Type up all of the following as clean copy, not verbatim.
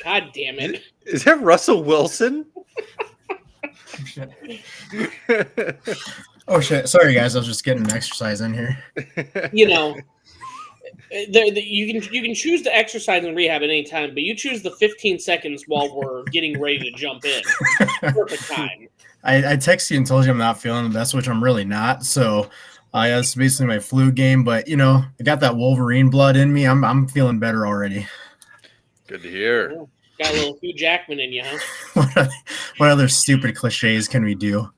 God damn it. Is that Russell Wilson? Oh shit! Sorry guys, I was just getting an exercise in here. You know, you can choose to exercise and rehab at any time, but you choose the 15 seconds while we're getting ready to jump in. Perfect time. I texted you and told you I'm not feeling the best, which I'm really not. So yeah, it's basically my flu game. But you know, I got that Wolverine blood in me. I'm feeling better already. Good to hear. Oh, got a little Hugh Jackman in you, huh? What other stupid cliches can we do?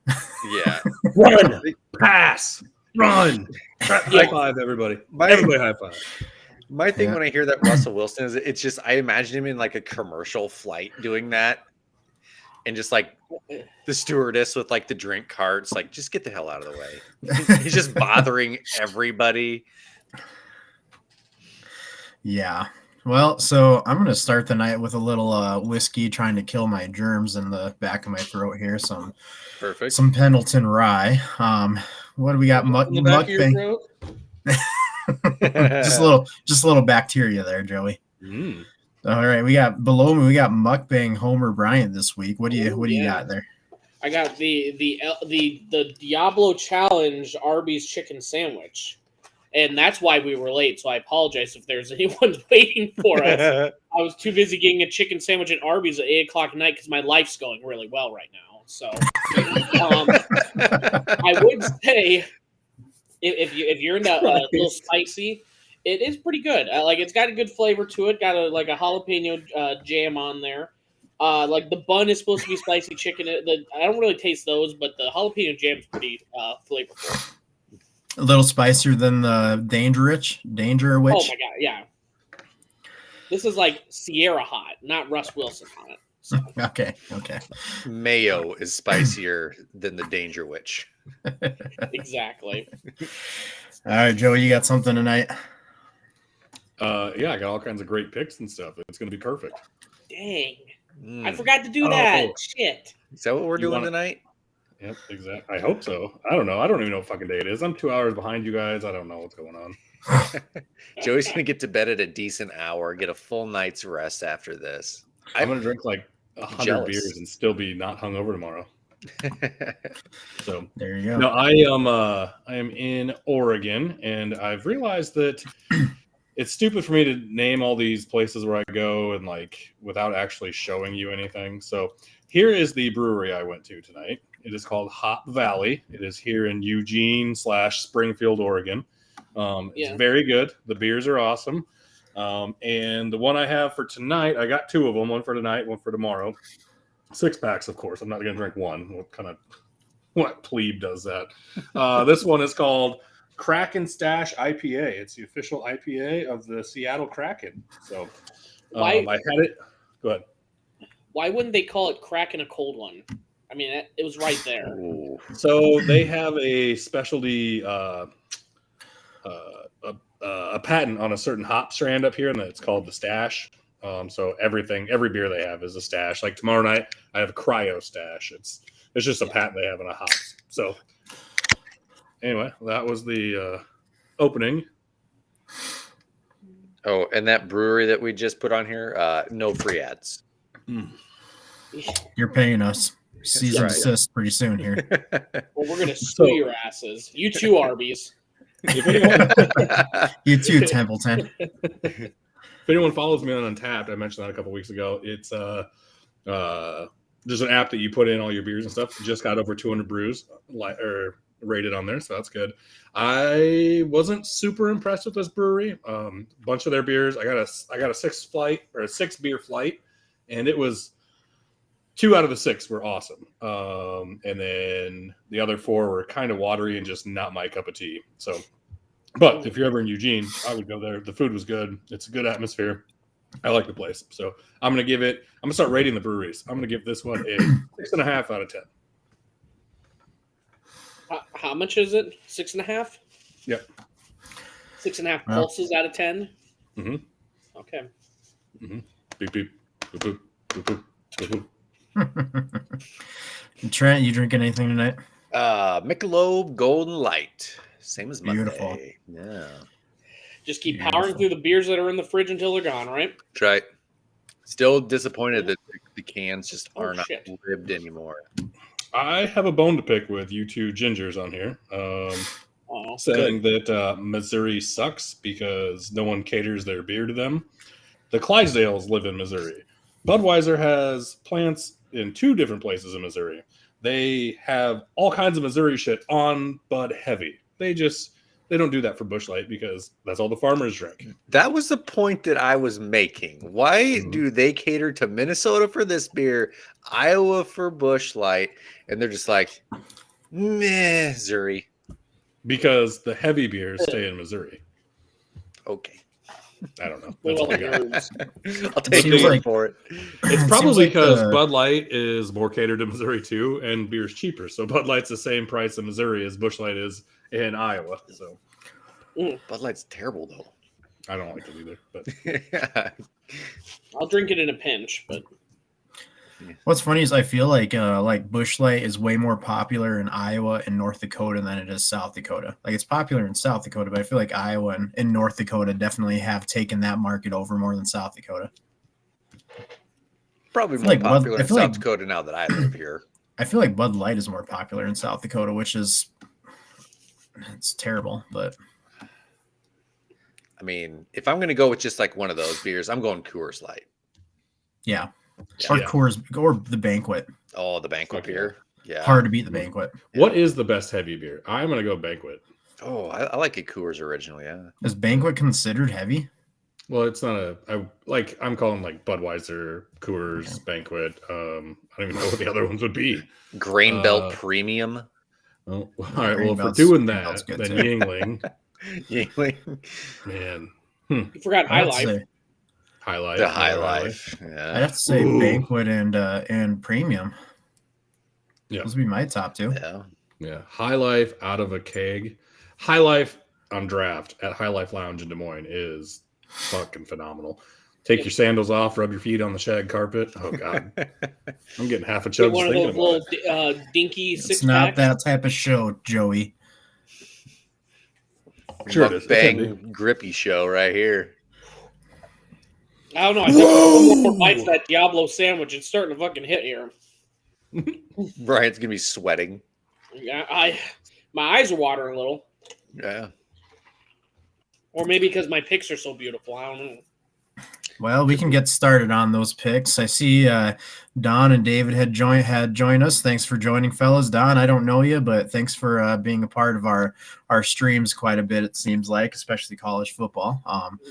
Yeah. Run, pass, run. High five, everybody. Everybody high five. My thing when I hear that Russell Wilson is, it's just I imagine him in like a commercial flight doing that, and just like the stewardess with like the drink carts, like just get the hell out of the way. He's just bothering everybody. Yeah. Well, so I'm gonna start the night with a little whiskey, trying to kill my germs in the back of my throat here. Some Pendleton rye. What do we got? Mukbang. just a little bacteria there, Joey. All right, we got below me. We got Mukbang Homer Bryant this week. What do you got there? I got the Diablo Challenge Arby's chicken sandwich. And that's why we were late. So I apologize if there's anyone waiting for us. I was too busy getting a chicken sandwich at Arby's at 8:00 at night because my life's going really well right now. So I would say if you're into a little spicy, it is pretty good. Like it's got a good flavor to it. Got a jalapeno jam on there. Like the bun is supposed to be spicy chicken. I don't really taste those, but the jalapeno jam is pretty flavorful. A little spicier than the Danger Witch. Oh my god, yeah. This is like Sierra hot, not Russ Wilson hot. So. Okay. Mayo is spicier than the Danger Witch. Exactly. All right, Joey, you got something tonight? Yeah, I got all kinds of great picks and stuff. It's going to be perfect. Dang. I forgot to do that. Shit. Is that what we're doing tonight? Yep, exactly. I hope so. I don't know. I don't even know what fucking day it is. I'm 2 hours behind you guys. I don't know what's going on. Joey's going to get to bed at a decent hour, get a full night's rest after this. I'm going to drink like 100 beers and still be not hungover tomorrow. So there you go. No, I am in Oregon, and I've realized that it's stupid for me to name all these places where I go and like without actually showing you anything. So here is the brewery I went to tonight. It is called Hop Valley. It is here in Eugene/Springfield, Oregon. It's very good. The beers are awesome. And the one I have for tonight, I got two of them, one for tonight, one for tomorrow. 6 packs, of course. I'm not going to drink one. What plebe does that? This one is called Kraken Stash IPA. It's the official IPA of the Seattle Kraken. So I had it. Go ahead. Why wouldn't they call it Kraken a cold one? I mean, it was right there. Ooh. So they have a specialty a patent on a certain hop strand up here, and it's called the Stash. So every beer they have is a Stash. Like tomorrow night, I have a Cryo Stash. It's just a patent they have on a hops. So anyway, that was the opening. Oh, and that brewery that we just put on here, no free ads. You're paying us. Season desist pretty soon here. Well, we're going to sue your asses. You too, Arby's. You too, Templeton. If anyone follows me on Untappd, I mentioned that a couple weeks ago. It's there's an app that you put in all your beers and stuff. Just got over 200 brews rated on there, so that's good. I wasn't super impressed with this brewery. A bunch of their beers. I got a 6 beer flight, and it was 2 out of the 6 were awesome. And then the other 4 were kind of watery and just not my cup of tea. So, but if you're ever in Eugene, I would go there. The food was good. It's a good atmosphere. I like the place. So I'm going to start rating the breweries. I'm going to give this one a 6.5 out of 10. How much is it? 6.5? Yep. 6.5 pulses out of 10? Mm-hmm. Okay. Mm-hmm. Beep, beep. Boop, boop. Boop, boop. Boop, boop. Trent, you drinking anything tonight? Michelob Golden Light. Same as Monday. Beautiful. Yeah. Just keep powering through the beers that are in the fridge until they're gone, right? That's right. Still disappointed that the cans just are not ribbed anymore. I have a bone to pick with you two gingers on here, saying that Missouri sucks because no one caters their beer to them. The Clydesdales live in Missouri. Budweiser has plants in 2 different places in Missouri. They have all kinds of Missouri shit on Bud Heavy. They don't do that for Busch Light because that's all the farmers drink. That was the point that I was making. Why do they cater to Minnesota for this beer, Iowa for Busch Light, and they're just like, Missouri? Because the heavy beers stay in Missouri. Okay. I don't know. That's all I got. I'll take your word for it. It's probably because Bud Light is more catered to Missouri too, and beer's cheaper. So Bud Light's the same price in Missouri as Busch Light is in Iowa. So Bud Light's terrible though. I don't like it either. But I'll drink it in a pinch. But what's funny is I feel like Busch Light is way more popular in Iowa and North Dakota than it is South Dakota. Like it's popular in South Dakota, but I feel like Iowa and North Dakota definitely have taken that market over more than South Dakota. Probably more popular in South Dakota now that I live here. I feel like Bud Light is more popular in South Dakota, which is it's terrible, but I mean, if I'm going to go with just like one of those beers, I'm going Coors Light. Yeah. Or Coors, or the Banquet. Oh, the Banquet beer. Yeah. Hard to beat the Banquet. What is the best heavy beer? I'm going to go Banquet. Oh, I like a Coors original, yeah. Is Banquet considered heavy? Well, it's not I'm calling like Budweiser, Coors, Banquet. I don't even know what the other ones would be. Grain Belt Premium. Oh, all right. Well, if we're doing that, then Yingling. Yingling. Man. You forgot High Life. High Life. The High Life. Yeah. I'd have to say Banquet and Premium. Yeah. Those would be my top 2. Yeah. Yeah. High Life out of a keg. High Life on draft at High Life Lounge in Des Moines is fucking phenomenal. Take your sandals off, rub your feet on the shag carpet. Oh God, I'm getting half a chug. One of those little dinky six-packs. It's not that type of show, Joey. Sure, it is. Bang, grippy show right here. I don't know. I think more bites that Diablo sandwich. It's starting to fucking hit here. Brian's gonna be sweating. Yeah, my eyes are watering a little. Yeah. Or maybe because my picks are so beautiful. I don't know. Well, we can get started on those picks. I see Don and David had joined us. Thanks for joining, fellas. Don, I don't know you, but thanks for being a part of our streams quite a bit, it seems like, especially college football.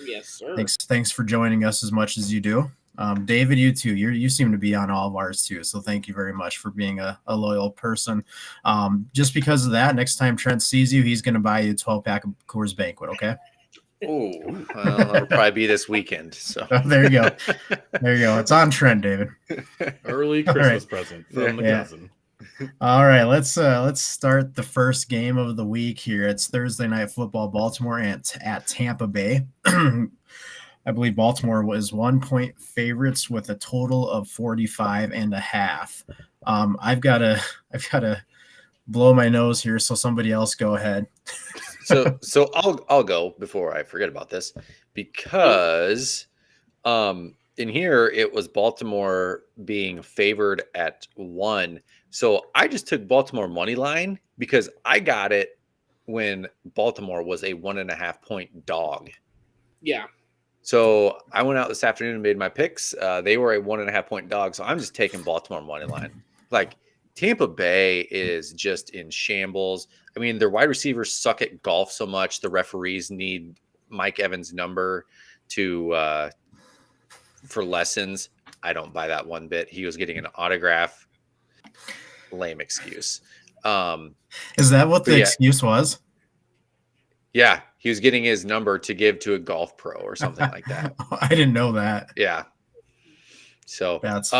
Yes, sir. Thanks for joining us as much as you do. David, you too. You seem to be on all of ours too, so thank you very much for being a loyal person. Just because of that, next time Trent sees you, he's going to buy you a 12-pack of Coors Banquet, okay? Oh, well, it'll probably be this weekend. So there you go. There you go. It's on trend, David. Early Christmas present from the cousin. All right, let's start the first game of the week here. It's Thursday Night Football, Baltimore at Tampa Bay. I believe Baltimore was 1-point favorites with a total of 45.5. I've got to blow my nose here, so somebody else go ahead. So I'll go before I forget about this, because in here it was Baltimore being favored at 1. So I just took Baltimore money line because I got it when Baltimore was a 1.5-point dog. Yeah. So I went out this afternoon and made my picks. They were a 1.5-point dog, so I'm just taking Baltimore money line. Like, Tampa Bay is just in shambles. I mean, their wide receivers suck at golf so much. The referees need Mike Evans' number for lessons. I don't buy that one bit. He was getting an autograph. Lame excuse. Is that what the excuse was? Yeah, he was getting his number to give to a golf pro or something like that. I didn't know that. Yeah. So that's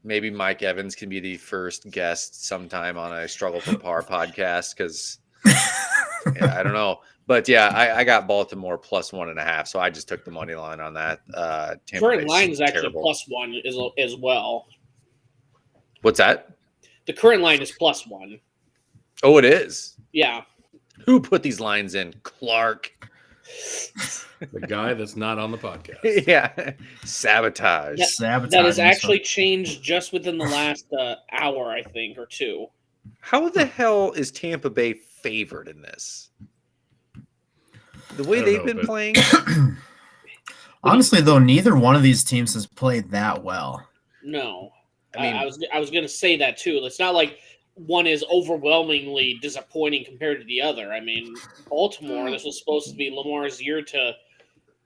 maybe Mike Evans can be the first guest sometime on a Struggle for Par podcast, because I don't know. But yeah, I got Baltimore plus 1.5, so I just took the money line on that. Current line is actually +1 as well. What's that? The current line is +1. Oh, it is? Yeah. Who put these lines in? Clark. The guy that's not on the podcast. Yeah. Sabotage. That has actually changed just within the last hour, I think, or two. How the hell is Tampa Bay favored in this? The way they've been playing? Honestly, though, neither one of these teams has played that well. No. I mean, I was going to say that, too. It's not like one is overwhelmingly disappointing compared to the other. I mean, Baltimore, this was supposed to be Lamar's year to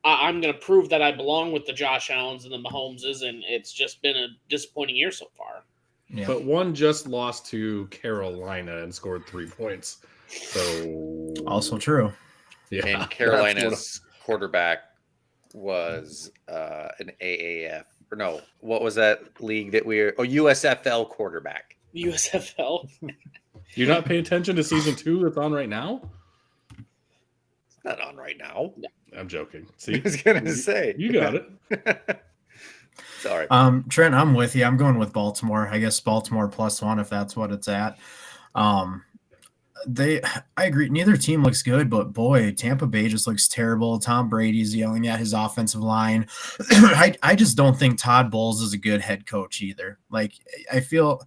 I'm going to prove that I belong with the Josh Allens and the Mahomeses, and it's just been a disappointing year so far. Yeah. But one just lost to Carolina and scored 3 points. So also true. Yeah, and Carolina's quarterback was an AAF or no, what was that league that USFL quarterback? USFL. You not pay attention to season 2 that's on right now? It's not on right now. No. I'm joking. See, I was gonna say you got it. Sorry. Trent, I'm with you. I'm going with Baltimore. I guess Baltimore +1 if that's what it's at. I agree. Neither team looks good, but boy, Tampa Bay just looks terrible. Tom Brady's yelling at his offensive line. I just don't think Todd Bowles is a good head coach either. Like I feel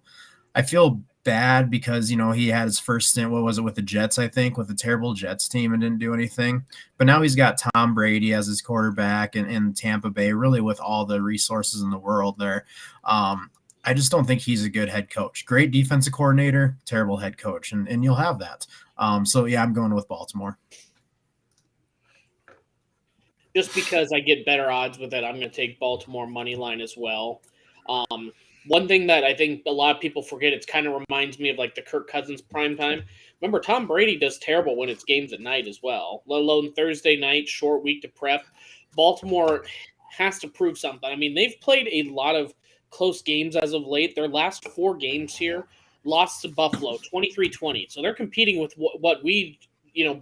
bad because, he had his first stint, what was it, with the Jets, I think, with a terrible Jets team and didn't do anything. But now he's got Tom Brady as his quarterback in Tampa Bay, really with all the resources in the world there. I just don't think he's a good head coach. Great defensive coordinator, terrible head coach, and you'll have that. So, yeah, I'm going with Baltimore. Just because I get better odds with it, I'm going to take Baltimore money line as well. One thing that I think a lot of people forget, it kind of reminds me of like the Kirk Cousins prime time. Remember, Tom Brady does terrible when it's games at night as well, let alone Thursday night, short week to prep. Baltimore has to prove something. I mean, they've played a lot of close games as of late. Their last 4 games here, lost to Buffalo, 23-20. So they're competing with what we,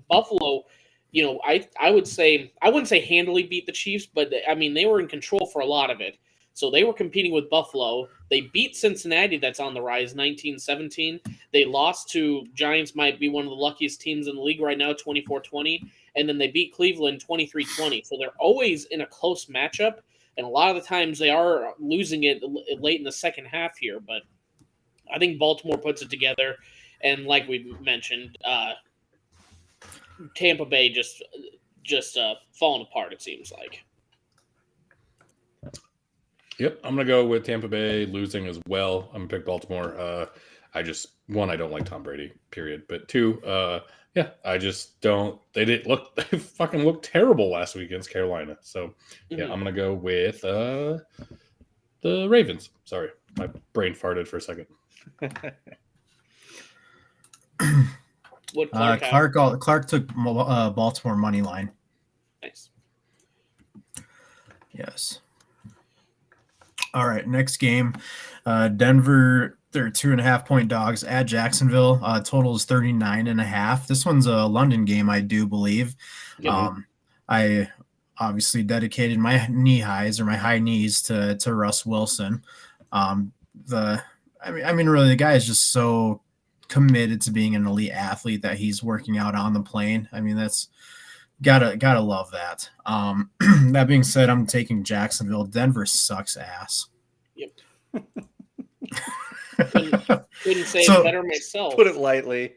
Buffalo, I would say, I wouldn't say handily beat the Chiefs, but I mean, they were in control for a lot of it. So they were competing with Buffalo. They beat Cincinnati, that's on the rise, 19-17. They lost to Giants, might be one of the luckiest teams in the league right now, 24-20. And then they beat Cleveland 23-20. So they're always in a close matchup. And a lot of the times they are losing it late in the second half here. But I think Baltimore puts it together. And like we mentioned, Tampa Bay just falling apart, it seems like. Yep, I'm going to go with Tampa Bay losing as well. I'm going to pick Baltimore. I don't like Tom Brady, period. But 2, I just don't. They fucking looked terrible last week against Carolina. So, yeah, I'm going to go with the Ravens. Sorry, my brain farted for a second. What Clark took Baltimore money line. Nice. Yes. All right, next game. Denver, they're 2.5-point dogs at Jacksonville. Total is 39.5. This one's a London game, I do believe. Mm-hmm. I obviously dedicated my high knees to Russ Wilson. Really, the guy is just so committed to being an elite athlete that he's working out on the plane. I mean, that's gotta love that. That being said, I'm taking Jacksonville. Denver sucks ass. Yep. couldn't say it better myself. Put it lightly.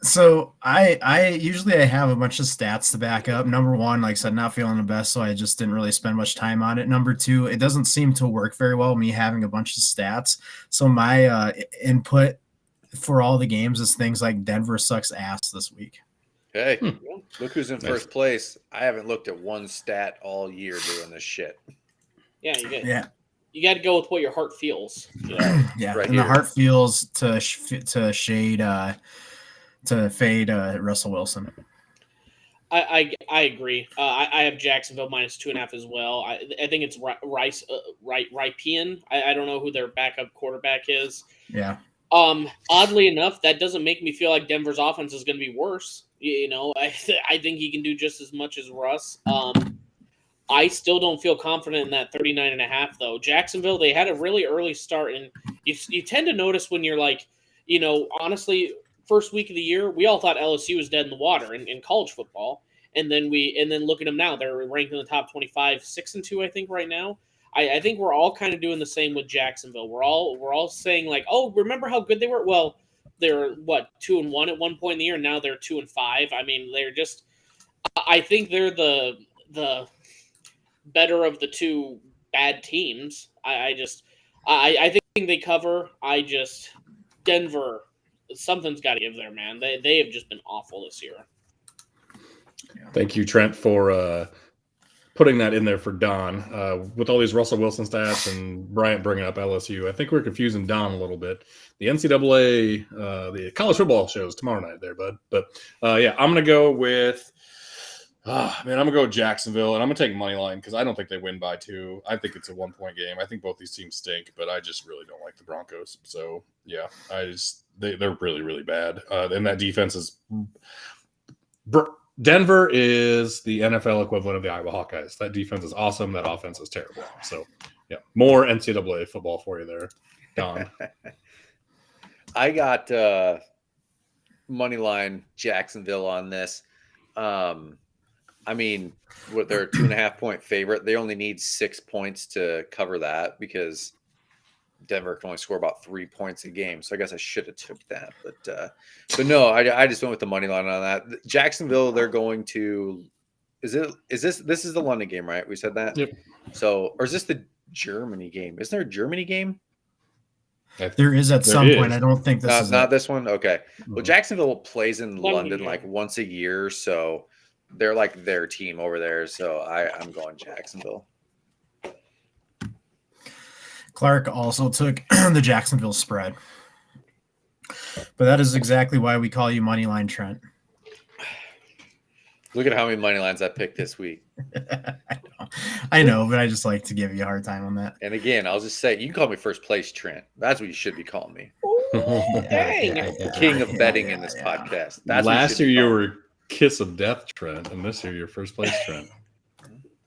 So I usually have a bunch of stats to back up. Number 1, like I said, not feeling the best, so I just didn't really spend much time on it. Number 2, it doesn't seem to work very well, me having a bunch of stats. So my input for all the games is things like Denver sucks ass this week. Hey, look who's in first place. I haven't looked at one stat all year doing this shit. Yeah, you got to go with what your heart feels. Yeah, right. And the heart feels to fade Russell Wilson. I agree. I have Jacksonville -2.5 as well. I think it's Rypien. I don't know who their backup quarterback is. Yeah. Oddly enough, that doesn't make me feel like Denver's offense is going to be worse. I think he can do just as much as Russ. I still don't feel confident in that 39.5 though. Jacksonville, they had a really early start, and you tend to notice when you're like, honestly, first week of the year, we all thought LSU was dead in the water in college football. and then look at them now. They're ranked in the top 25, 6-2, I think, right now. I think we're all kind of doing the same with Jacksonville. We're all saying like, oh, remember how good they were? Well, they're 2-1 at one point in the year, and now they're 2-5. I mean, they're just. I think they're the better of the two bad teams. I think they cover. Denver, something's got to give there, man. They have just been awful this year. Thank you, Trent, for putting that in there for Don. With all these Russell Wilson stats and Bryant bringing up LSU, I think we're confusing Don a little bit. The NCAA, the college football shows tomorrow night there, bud. But yeah, I'm going to go with I'm going to go with Jacksonville, and I'm going to take money line because I don't think they win by 2. I think it's a 1-point game. I think both these teams stink, but I just really don't like the Broncos. So, yeah, they're really, really bad. And that defense is Denver is the NFL equivalent of the Iowa Hawkeyes. That defense is awesome. That offense is terrible. So, yeah, more NCAA football for you there, Don. I got money line Jacksonville on this. I mean, they're a 2.5-point favorite. They only need 6 points to cover that because Denver can only score about 3 points a game. So I guess I should have took that, but no, I just went with the money line on that. Jacksonville, they're going to. This is the London game, right? We said that. Yep. So, or is this the Germany game? Isn't there a Germany game? There is at some point. I don't think this is not this one. Okay. Well, Jacksonville plays in London like once a year, so they're like their team over there. So I'm going Jacksonville. Clark also took the Jacksonville spread, but that is exactly why we call you Moneyline Trent. Look at how many money lines I picked this week. I know, but I just like to give you a hard time on that. And again, I'll just say, you can call me first place Trent. That's what you should be calling me. Dang. King of betting in this podcast. That's last year you were kiss of death Trent, and this year you're first place Trent.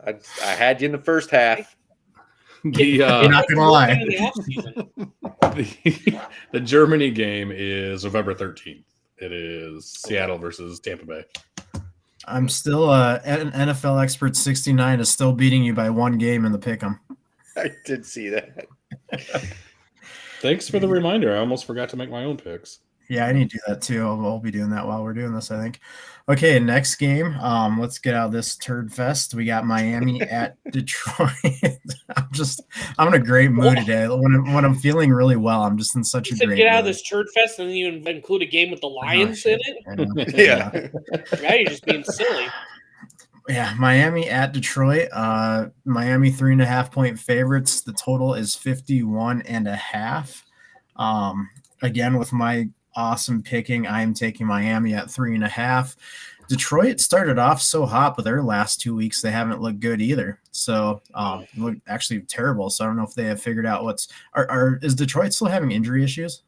I had you in the first half. You're not gonna lie. The Germany game is November 13th. It is Seattle versus Tampa Bay. I'm still an NFL expert 69 is still beating you by 1 game in the pick'em. I did see that. Thanks for the reminder. I almost forgot to make my own picks. Yeah, I need to do that too. I'll be doing that while we're doing this, I think. Okay, next game. Let's get out of this turd fest. We got Miami at Detroit. I'm in a great mood today. When I'm feeling really well, I'm just in such a great mood. Get out of this turd fest and then you include a game with the Lions in it? Yeah. Now you're just being silly. Yeah, Miami at Detroit. Miami 3.5-point favorites. The total is 51.5. Again, with my awesome picking, I am taking Miami at 3.5. Detroit started off so hot, but their last 2 weeks they haven't looked good either. So look actually terrible. So I don't know if they have figured out is Detroit still having injury issues,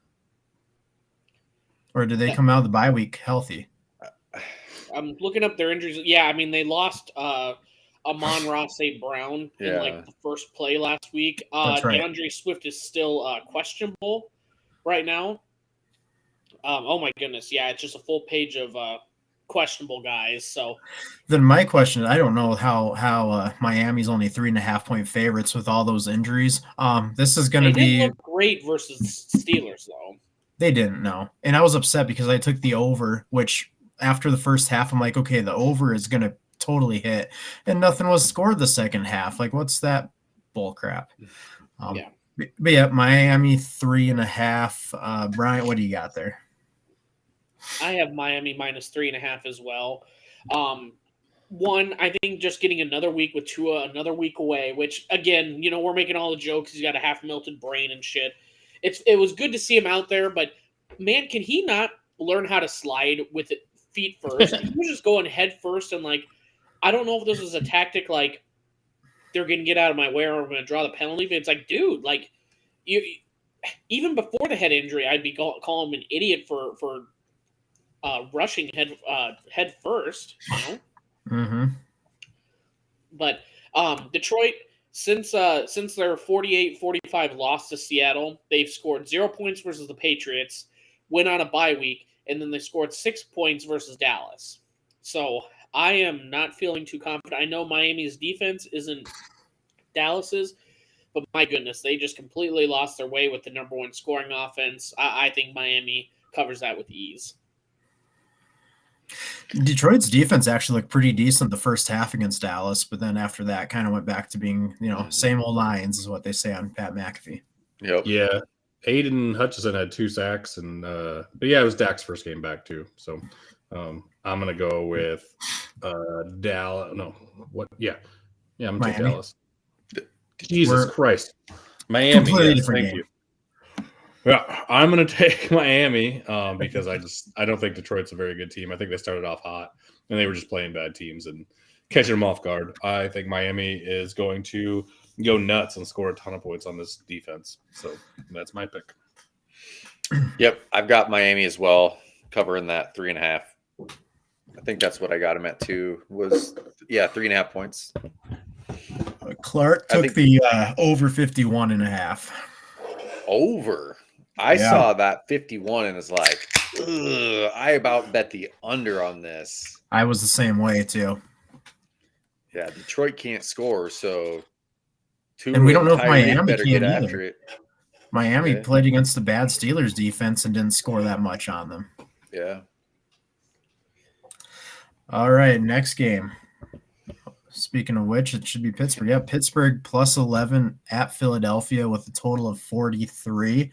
or did they come out of the bye week healthy? I'm looking up their injuries. Yeah, I mean they lost Amon-Ra St. Brown in like the first play last week. That's right. DeAndre Swift is still questionable right now. Oh my goodness, yeah, it's just a full page of questionable guys. So then my question, I don't know how Miami's only 3.5-point favorites with all those injuries. This is going to be look great versus Steelers though. They didn't know, and I was upset because I took the over, which after the first half I'm like, okay, the over is going to totally hit, and nothing was scored the second half. Like, what's that bull crap? Yeah. But yeah, Miami 3.5. Bryant, what do you got there? I have Miami minus 3.5 as well. One, I think just getting another week with Tua, another week away, which again, we're making all the jokes. He's got a half melted brain and shit. It was good to see him out there, but man, can he not learn how to slide with it feet first? He was just going head first, and like, I don't know if this was a tactic like they're going to get out of my way or I'm going to draw the penalty, but it's like, dude, like you, even before the head injury, I'd be calling him an idiot for rushing head first, Mm-hmm. But Detroit, since their 48-45 loss to Seattle, they've scored 0 points versus the Patriots, went on a bye week, and then they scored 6 points versus Dallas. So I am not feeling too confident. I know Miami's defense isn't Dallas's, but my goodness, they just completely lost their way with the number one scoring offense. I think Miami covers that with ease. Detroit's defense actually looked pretty decent the first half against Dallas, but then after that kind of went back to being, same old Lions is what they say on Pat McAfee. Yep. Yeah. Aiden Hutchinson had 2 sacks, and but yeah, it was Dak's first game back too. So I'm gonna go with Dallas. No, what? Yeah, I'm gonna take Dallas. Jesus Christ, Miami. Yes, thank you. Yeah, I'm gonna take Miami because I don't think Detroit's a very good team. I think they started off hot and they were just playing bad teams and catching them off guard. I think Miami is going to go nuts and score a ton of points on this defense. So that's my pick. Yep, I've got Miami as well, covering that 3.5. I think that's what I got him at too. Was 3.5 points. Clark took the over 51.5. Over. I saw that 51 and was like, ugh, I about bet the under on this. I was the same way too. Yeah, Detroit can't score, so and we don't know if Miami better can get either. after it. Miami played against the bad Steelers defense and didn't score that much on them. Yeah. All right, next game. Speaking of which, it should be Pittsburgh. Yeah, Pittsburgh plus 11 at Philadelphia with a total of 43.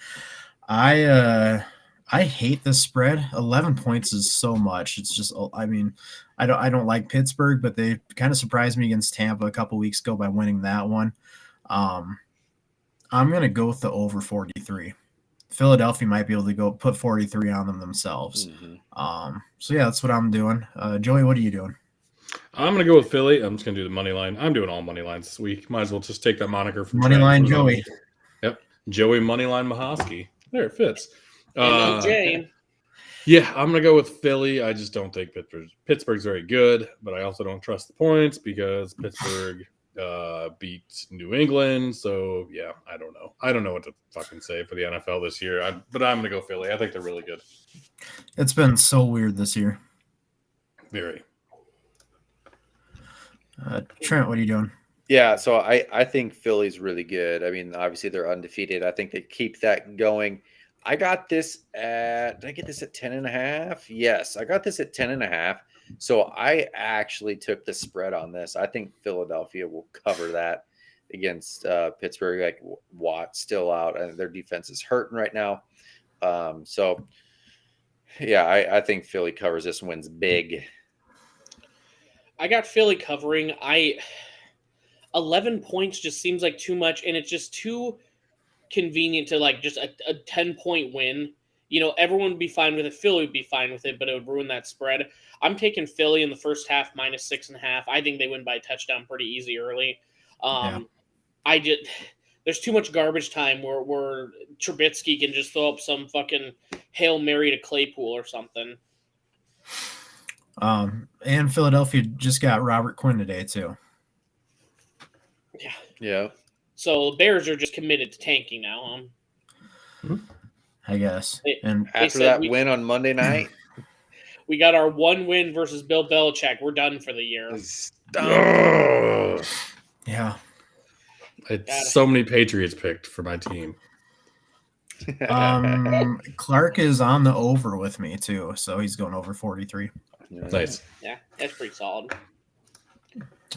I hate this spread. 11 points is so much. It's just, I don't like Pittsburgh, but they kind of surprised me against Tampa a couple weeks ago by winning that one. I'm going to go with the over 43. Philadelphia might be able to go put 43 on them themselves. Mm-hmm. So yeah, that's what I'm doing. Joey, what are you doing? I'm going to go with Philly. I'm just going to do the money line. I'm doing all money lines this week. Might as well just take that moniker from Money Line Joey. Yep. Joey Moneyline Mahosky. There, it fits. Jane. Yeah, I'm going to go with Philly. I just don't think Pittsburgh's very good, but I also don't trust the points because Pittsburgh beat New England. So, yeah, I don't know. I don't know what to fucking say for the NFL this year, but I'm going to go Philly. I think they're really good. It's been so weird this year. Very. Trent, what are you doing? Yeah, so I think Philly's really good. I mean, obviously they're undefeated. I think they keep that going. I got this at, did I get this at 10.5? Yes, I got this at 10.5. So I actually took the spread on this. I think Philadelphia will cover that against Pittsburgh. Like Watt's still out and their defense is hurting right now. So yeah, I think Philly covers this and wins big. I got Philly covering. 11 points just seems like too much, and it's just too convenient to like just a 10-point win. You know, everyone would be fine with it. Philly would be fine with it, but it would ruin that spread. I'm taking Philly in the first half minus 6.5. I think they win by a touchdown pretty easy early. There's too much garbage time where Trubisky can just throw up some fucking Hail Mary to Claypool or something. And Philadelphia just got Robert Quinn today too. Yeah. So the Bears are just committed to tanking now. I guess. And after that win on Monday night, we got our one win versus Bill Belichick. We're done for the year. Yeah. It's so many Patriots picked for my team. Clark is on the over with me too, so he's going over 43. Nice. Yeah, that's pretty solid.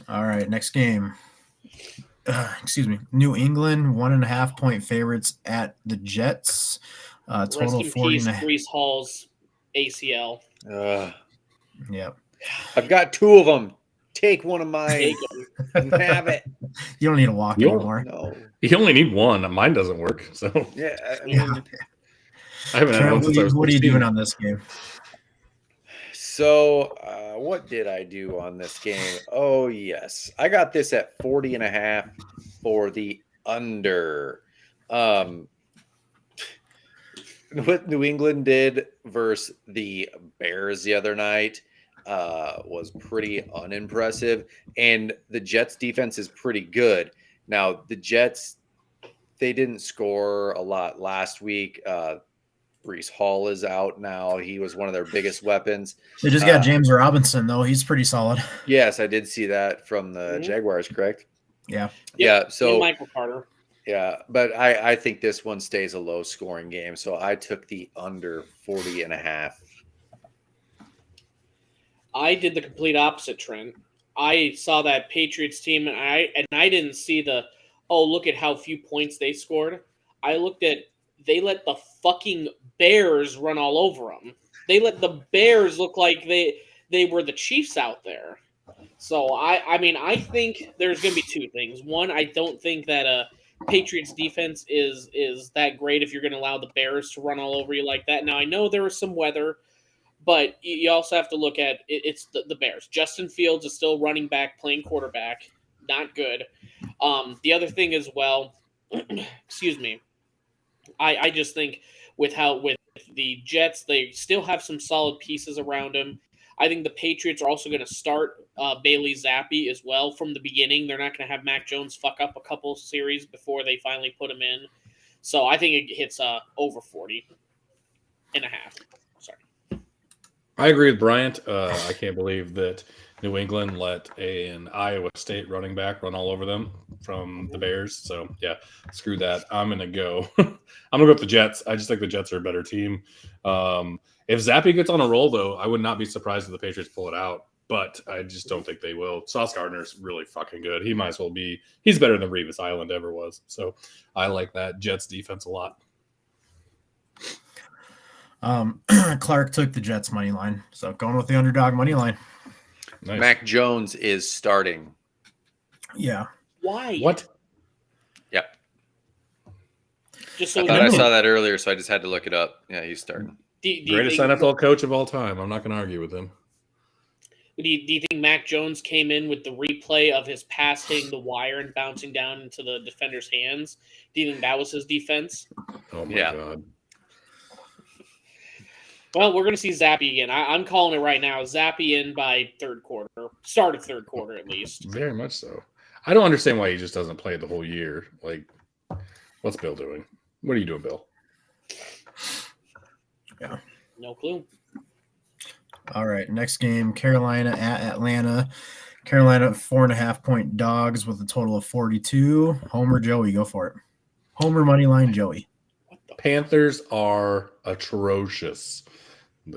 All right, next game. New England 1.5 point favorites at the Jets. Total 40. Breece Hall's ACL. Yep. I've got 2 of them. Take one of mine and have it. You don't need to walk anymore. No. You only need one. Mine doesn't work. So yeah, I haven't had one since I was 16. What are you doing on this game? So, what did I do on this game? Oh, yes. I got this at 40.5 for the under. What New England did versus the Bears the other night was pretty unimpressive. And the Jets defense is pretty good. Now, the Jets, they didn't score a lot last week. Brees Hall is out now. He was one of their biggest weapons. They just got James Robinson, though. He's pretty solid. Yes, I did see that from the Jaguars, correct? Yeah. Yeah. So and Michael Carter. Yeah, but I think this one stays a low-scoring game, so I took the under 40.5. I did the complete opposite, Trent. I saw that Patriots team, and I didn't see look at how few points they scored. I looked at they let the fucking Bears run all over them. They let the Bears look like they were the Chiefs out there. So I think there's going to be two things. One, I don't think that Patriots defense is that great if you're going to allow the Bears to run all over you like that. Now, I know there was some weather, but you also have to look at it's the Bears. Justin Fields is still running back, playing quarterback. Not good. The other thing as well, excuse me, I just think with the Jets, they still have some solid pieces around them. I think the Patriots are also going to start Bailey Zappi as well from the beginning. They're not going to have Mac Jones fuck up a couple series before they finally put him in. So I think it hits over 40.5. Sorry. I agree with Bryant. I can't believe that New England let an Iowa State running back run all over them from the Bears. So, yeah, screw that. I'm going to go. I'm going to go with the Jets. I just think the Jets are a better team. If Zappi gets on a roll, though, I would not be surprised if the Patriots pull it out. But I just don't think they will. Sauce Gardner's really fucking good. He might as well be – he's better than Revis Island ever was. So I like that Jets defense a lot. Clark took the Jets money line. So going with the underdog money line. Nice. Mac Jones is starting. Yeah. Why? What? Yep. Just so I thought I saw that earlier, so I just had to look it up. Yeah, he's starting. Greatest NFL coach of all time. I'm not going to argue with him. Do you think Mac Jones came in with the replay of his pass hitting the wire and bouncing down into the defender's hands? Do you think that was his defense? Oh, my God. Well, we're going to see Zappi again. I'm calling it right now. Zappi in by third quarter. Start of third quarter, at least. Very much so. I don't understand why he just doesn't play the whole year. Like, what's Bill doing? What are you doing, Bill? Yeah. No clue. All right. Next game, Carolina at Atlanta. Carolina 4.5-point dogs with a total of 42. Homer, Joey, go for it. Homer money line, Joey. Panthers are atrocious.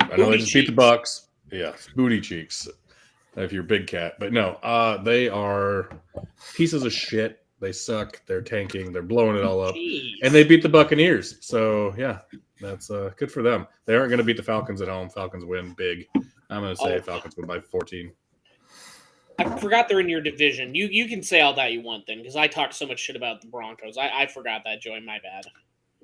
I know they just beat the Bucks. Yeah, booty cheeks. If you're Big Cat, but no, they are pieces of shit. They suck. They're tanking. They're blowing it all up, and they beat the Buccaneers. So yeah, that's good for them. They aren't going to beat the Falcons at home. Falcons win big. I'm going to say Falcons win by 14. I forgot they're in your division. You can say all that you want then, because I talked so much shit about the Broncos. I forgot that, Joey. My bad.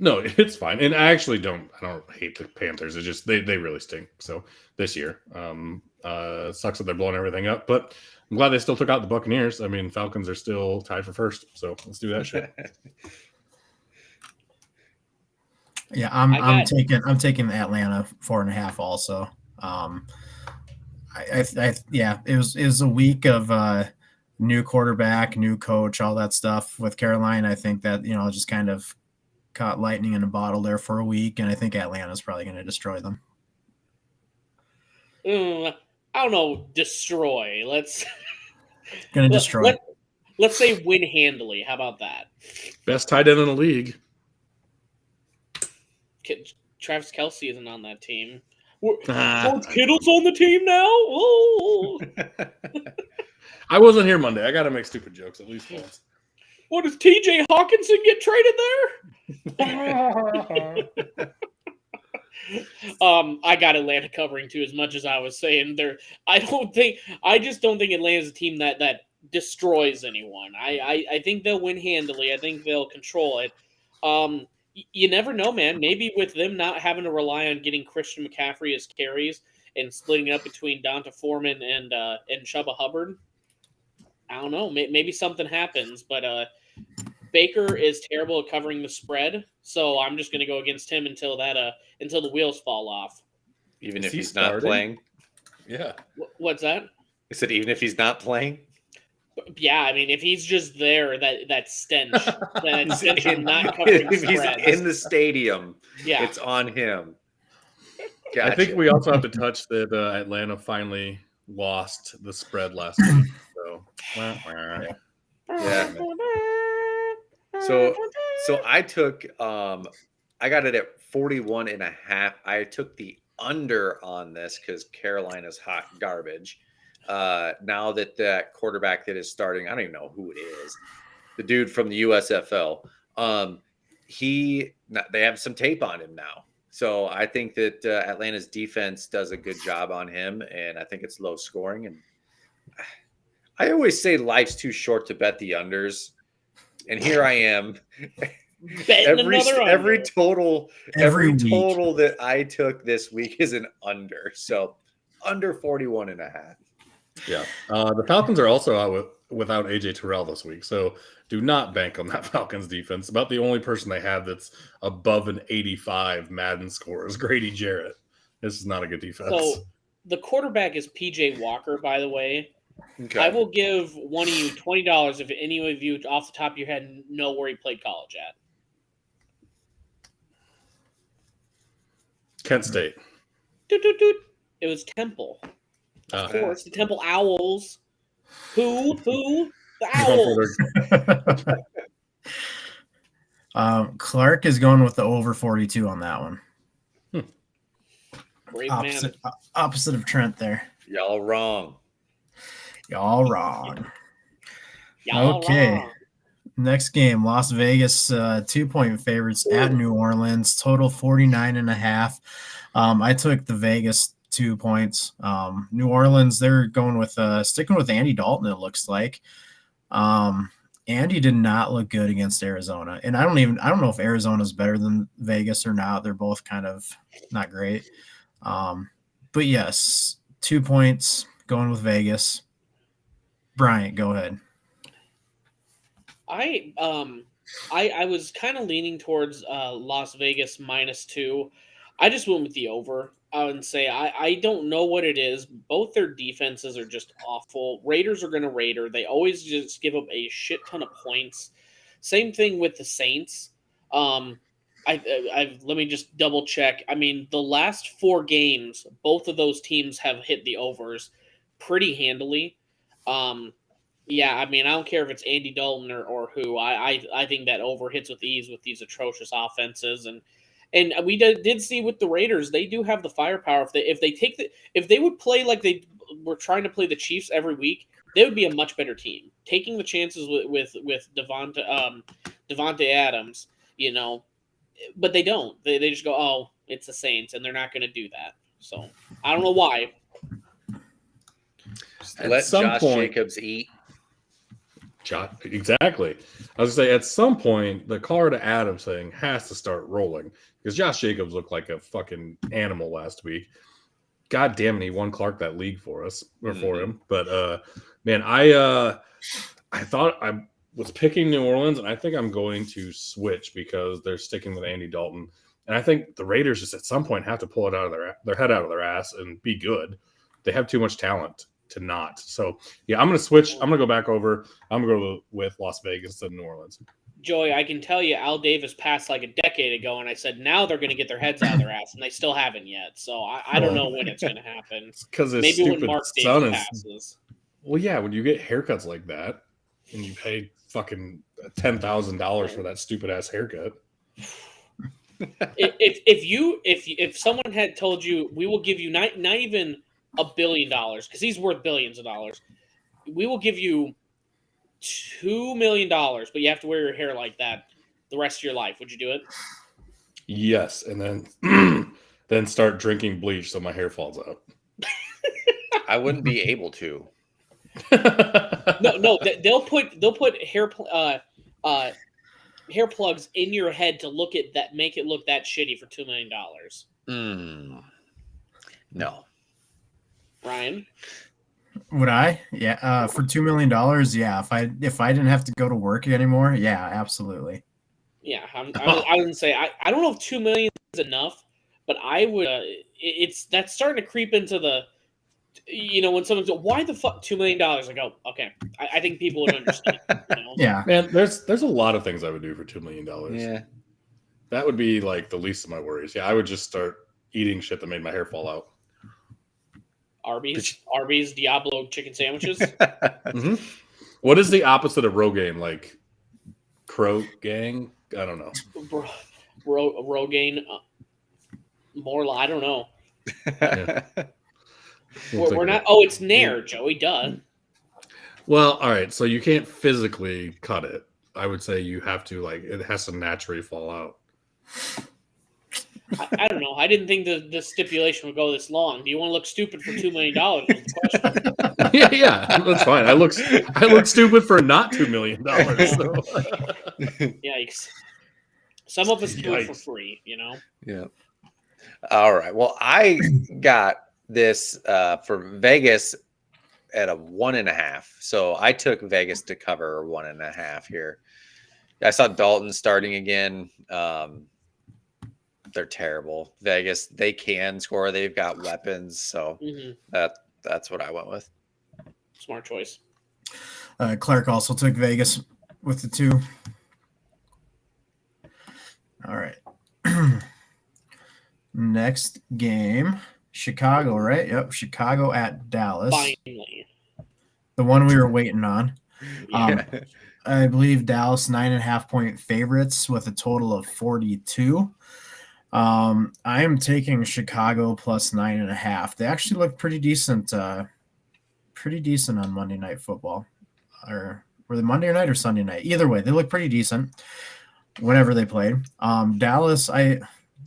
No, it's fine. And I actually don't hate the Panthers. It's just they really stink. So this year, sucks that they're blowing everything up. But I'm glad they still took out the Buccaneers. I mean, Falcons are still tied for first. So let's do that shit. Yeah, I'm taking Atlanta 4.5 also. It was a week of new quarterback, new coach, all that stuff with Carolina. I think that just kind of caught lightning in a bottle there for a week, and I think Atlanta's probably going to destroy them. I don't know. Destroy. Let's destroy. Let's say win handily. How about that? Best tight end in the league. Travis Kelce isn't on that team. George Kittle's on the team now? Oh. I wasn't here Monday. I got to make stupid jokes at least once. What, does TJ Hawkinson get traded there? I got Atlanta covering too, as much as I was saying there. I just don't think Atlanta's a team that destroys anyone. I think they'll win handily. I think they'll control it. You never know, man. Maybe with them not having to rely on getting Christian McCaffrey as carries and splitting it up between Donta Foreman and Chuba Hubbard, I don't know. Maybe something happens, but Baker is terrible at covering the spread, so I'm just going to go against him until the wheels fall off. Even if he's not playing? Yeah. What's that? I said even if he's not playing? Yeah, I mean, if he's just there, that stench, of not covering if spreads. he's in the stadium, yeah, it's on him. Gotcha. I think we also have to touch that Atlanta finally lost the spread last week. So, yeah. So I took I got it at 41.5. I took the under on this because Carolina's hot garbage. Now that quarterback that is starting, I don't even know who it is. The dude from the USFL. They have some tape on him now. So I think that Atlanta's defense does a good job on him, and I think it's low scoring. And I always say life's too short to bet the unders, and here I am. Every total that I took this week is an under. So under 41.5. Yeah. The Falcons are also out without AJ Terrell this week. So do not bank on that Falcons defense. About the only person they have that's above an 85 Madden score is Grady Jarrett. This is not a good defense. So the quarterback is PJ Walker, by the way. Okay. I will give one of you $20 if any of you off the top of your head know where he played college at. Kent State. It was Temple. Of course, the Temple Owls. Who? The Owls. Clark is going with the over 42 on that one. Brave opposite of Trent there. Y'all wrong. Okay. Next game, Las Vegas, 2-point favorites at New Orleans, total 49.5. I took the Vegas 2 points. New Orleans, they're going with sticking with Andy Dalton, it looks like. Andy did not look good against Arizona. And I don't know if Arizona's better than Vegas or not. They're both kind of not great. But yes, 2 points going with Vegas. Bryant, go ahead. I was kind of leaning towards Las Vegas -2. I just went with the over. I would say I don't know what it is. Both their defenses are just awful. Raiders are going to Raider. They always just give up a shit ton of points. Same thing with the Saints. Let me just double check. I mean, the last 4 games, both of those teams have hit the overs pretty handily. Yeah, I mean, I don't care if it's Andy Dalton or who. I think that over hits with ease with these atrocious offenses, and we did see with the Raiders, they do have the firepower. If they would play like they were trying to play the Chiefs every week, they would be a much better team. Taking the chances with Devontae Adams, but they don't. They just go, oh, it's the Saints, and they're not going to do that. So I don't know why. Let Josh Jacobs eat. Exactly. I was going to say, at some point, the car to Adams thing has to start rolling because Josh Jacobs looked like a fucking animal last week. God damn it, he won Clark that league for us or for him. But man, I thought I was picking New Orleans, and I think I'm going to switch because they're sticking with Andy Dalton. And I think the Raiders just at some point have to pull it out of their head out of their ass and be good. They have too much talent to not. So, yeah, I'm going to switch. I'm going to go back over. I'm going to go with Las Vegas to New Orleans. Joey, I can tell you Al Davis passed like a decade ago, and I said now they're going to get their heads out of their ass, and they still haven't yet. So I don't know when it's going to happen. Because maybe when Mark Davis passes. Well, yeah, when you get haircuts like that and you pay fucking $10,000 for that stupid ass haircut. If someone had told you we will give you not even $1 billion, because he's worth billions of dollars, we will give you $2 million, but you have to wear your hair like that the rest of your life. Would you do it? Yes, and then start drinking bleach so my hair falls out. I wouldn't be able to. No, they'll put hair plugs in your head to look at that, make it look that shitty for $2 million. No. Ryan? Would I? Yeah. For $2 million, yeah. If I didn't have to go to work anymore, yeah, absolutely. Yeah, I wouldn't say I don't know if $2 million is enough, but I would. That's starting to creep into the. When someone's like, why the fuck $2 million? I go, okay. I think people would understand. Yeah, man. There's a lot of things I would do for $2 million. Yeah, that would be like the least of my worries. Yeah, I would just start eating shit that made my hair fall out. Arby's Diablo chicken sandwiches. Mm-hmm. What is the opposite of Rogaine? Like Crow Gang? I don't know. Rogaine. I don't know. Yeah. We're not. Oh, it's Nair, Joey. Duh. Well, all right. So you can't physically cut it. I would say you have to, like, it has to naturally fall out. I don't know. I didn't think the stipulation would go this long. Do you want to look stupid for $2 million? Yeah, that's fine. I look stupid for not $2 million. So. Yikes! Some of us do it for free, you know. Yeah. All right. Well, I got this for Vegas at a 1.5. So I took Vegas to cover 1.5 here. I saw Dalton starting again. They're terrible. Vegas, they can score. They've got weapons. So that's what I went with. Smart choice. Clark also took Vegas with the 2. All right. Next game, Chicago, right? Yep, Chicago at Dallas. Finally. The one we were waiting on. Yeah. I believe Dallas 9.5-point favorites with a total of 42. I am taking Chicago plus 9.5. They actually look pretty decent on Monday Night Football. Or were they Monday night or Sunday night? Either way, they look pretty decent whenever they played. Dallas,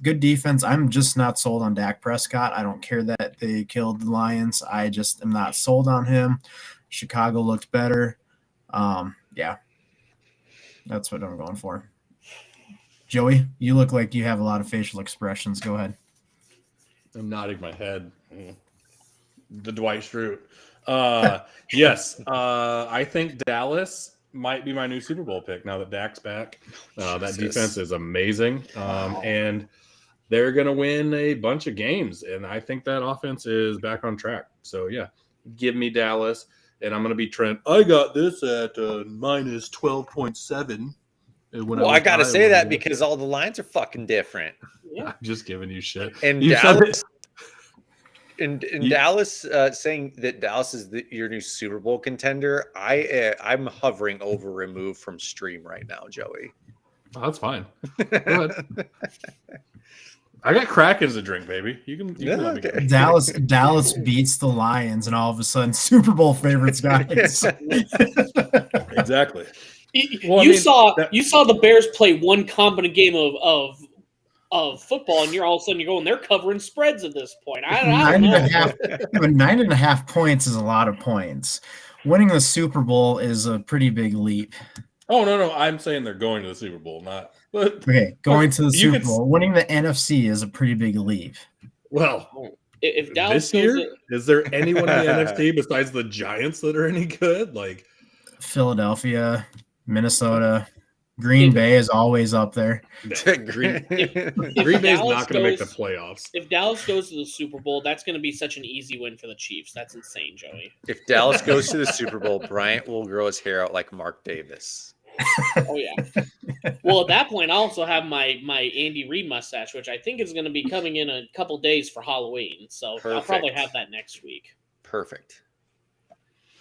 good defense. I'm just not sold on Dak Prescott. I don't care that they killed the Lions. I just am not sold on him. Chicago looked better. Yeah, that's what I'm going for. Joey, you look like you have a lot of facial expressions. Go ahead. I'm nodding my head. The Dwight Schrute. Yes, I think Dallas might be my new Super Bowl pick now that Dak's back. That defense is amazing, and they're going to win a bunch of games, and I think that offense is back on track. So, yeah, give me Dallas, and I'm going to be Trent. I got this at minus 12.7. Well, I got to say that because all the lines are fucking different. Yeah. I'm just giving you shit. And Dallas, Dallas saying that Dallas is your new Super Bowl contender. I'm hovering over remove from stream right now, Joey. Oh, that's fine. Go ahead. I got Krakens to drink, baby. You can let me go. Dallas beats the Lions, and all of a sudden, Super Bowl favorites, guys. Exactly. You saw the Bears play one competent game of football, and you're all of a sudden you're going, they're covering spreads at this point. I don't know. 9.5 points is a lot of points. Winning the Super Bowl is a pretty big leap. Oh, no. I'm saying they're going to the Super Bowl, not. Okay, going to the Super Bowl. Winning the NFC is a pretty big leap. Well, if Dallas this year, is there anyone in the NFC besides the Giants that are any good? Like Philadelphia, Minnesota, Green Bay is always up there. Green Bay is not going to make the playoffs. If Dallas goes to the Super Bowl, that's going to be such an easy win for the Chiefs. That's insane, Joey. If Dallas goes to the Super Bowl, Bryant will grow his hair out like Mark Davis. Oh yeah. Well, at that point, I also have my Andy Reid mustache, which I think is going to be coming in a couple days for Halloween. So Perfect. I'll probably have that next week. Perfect.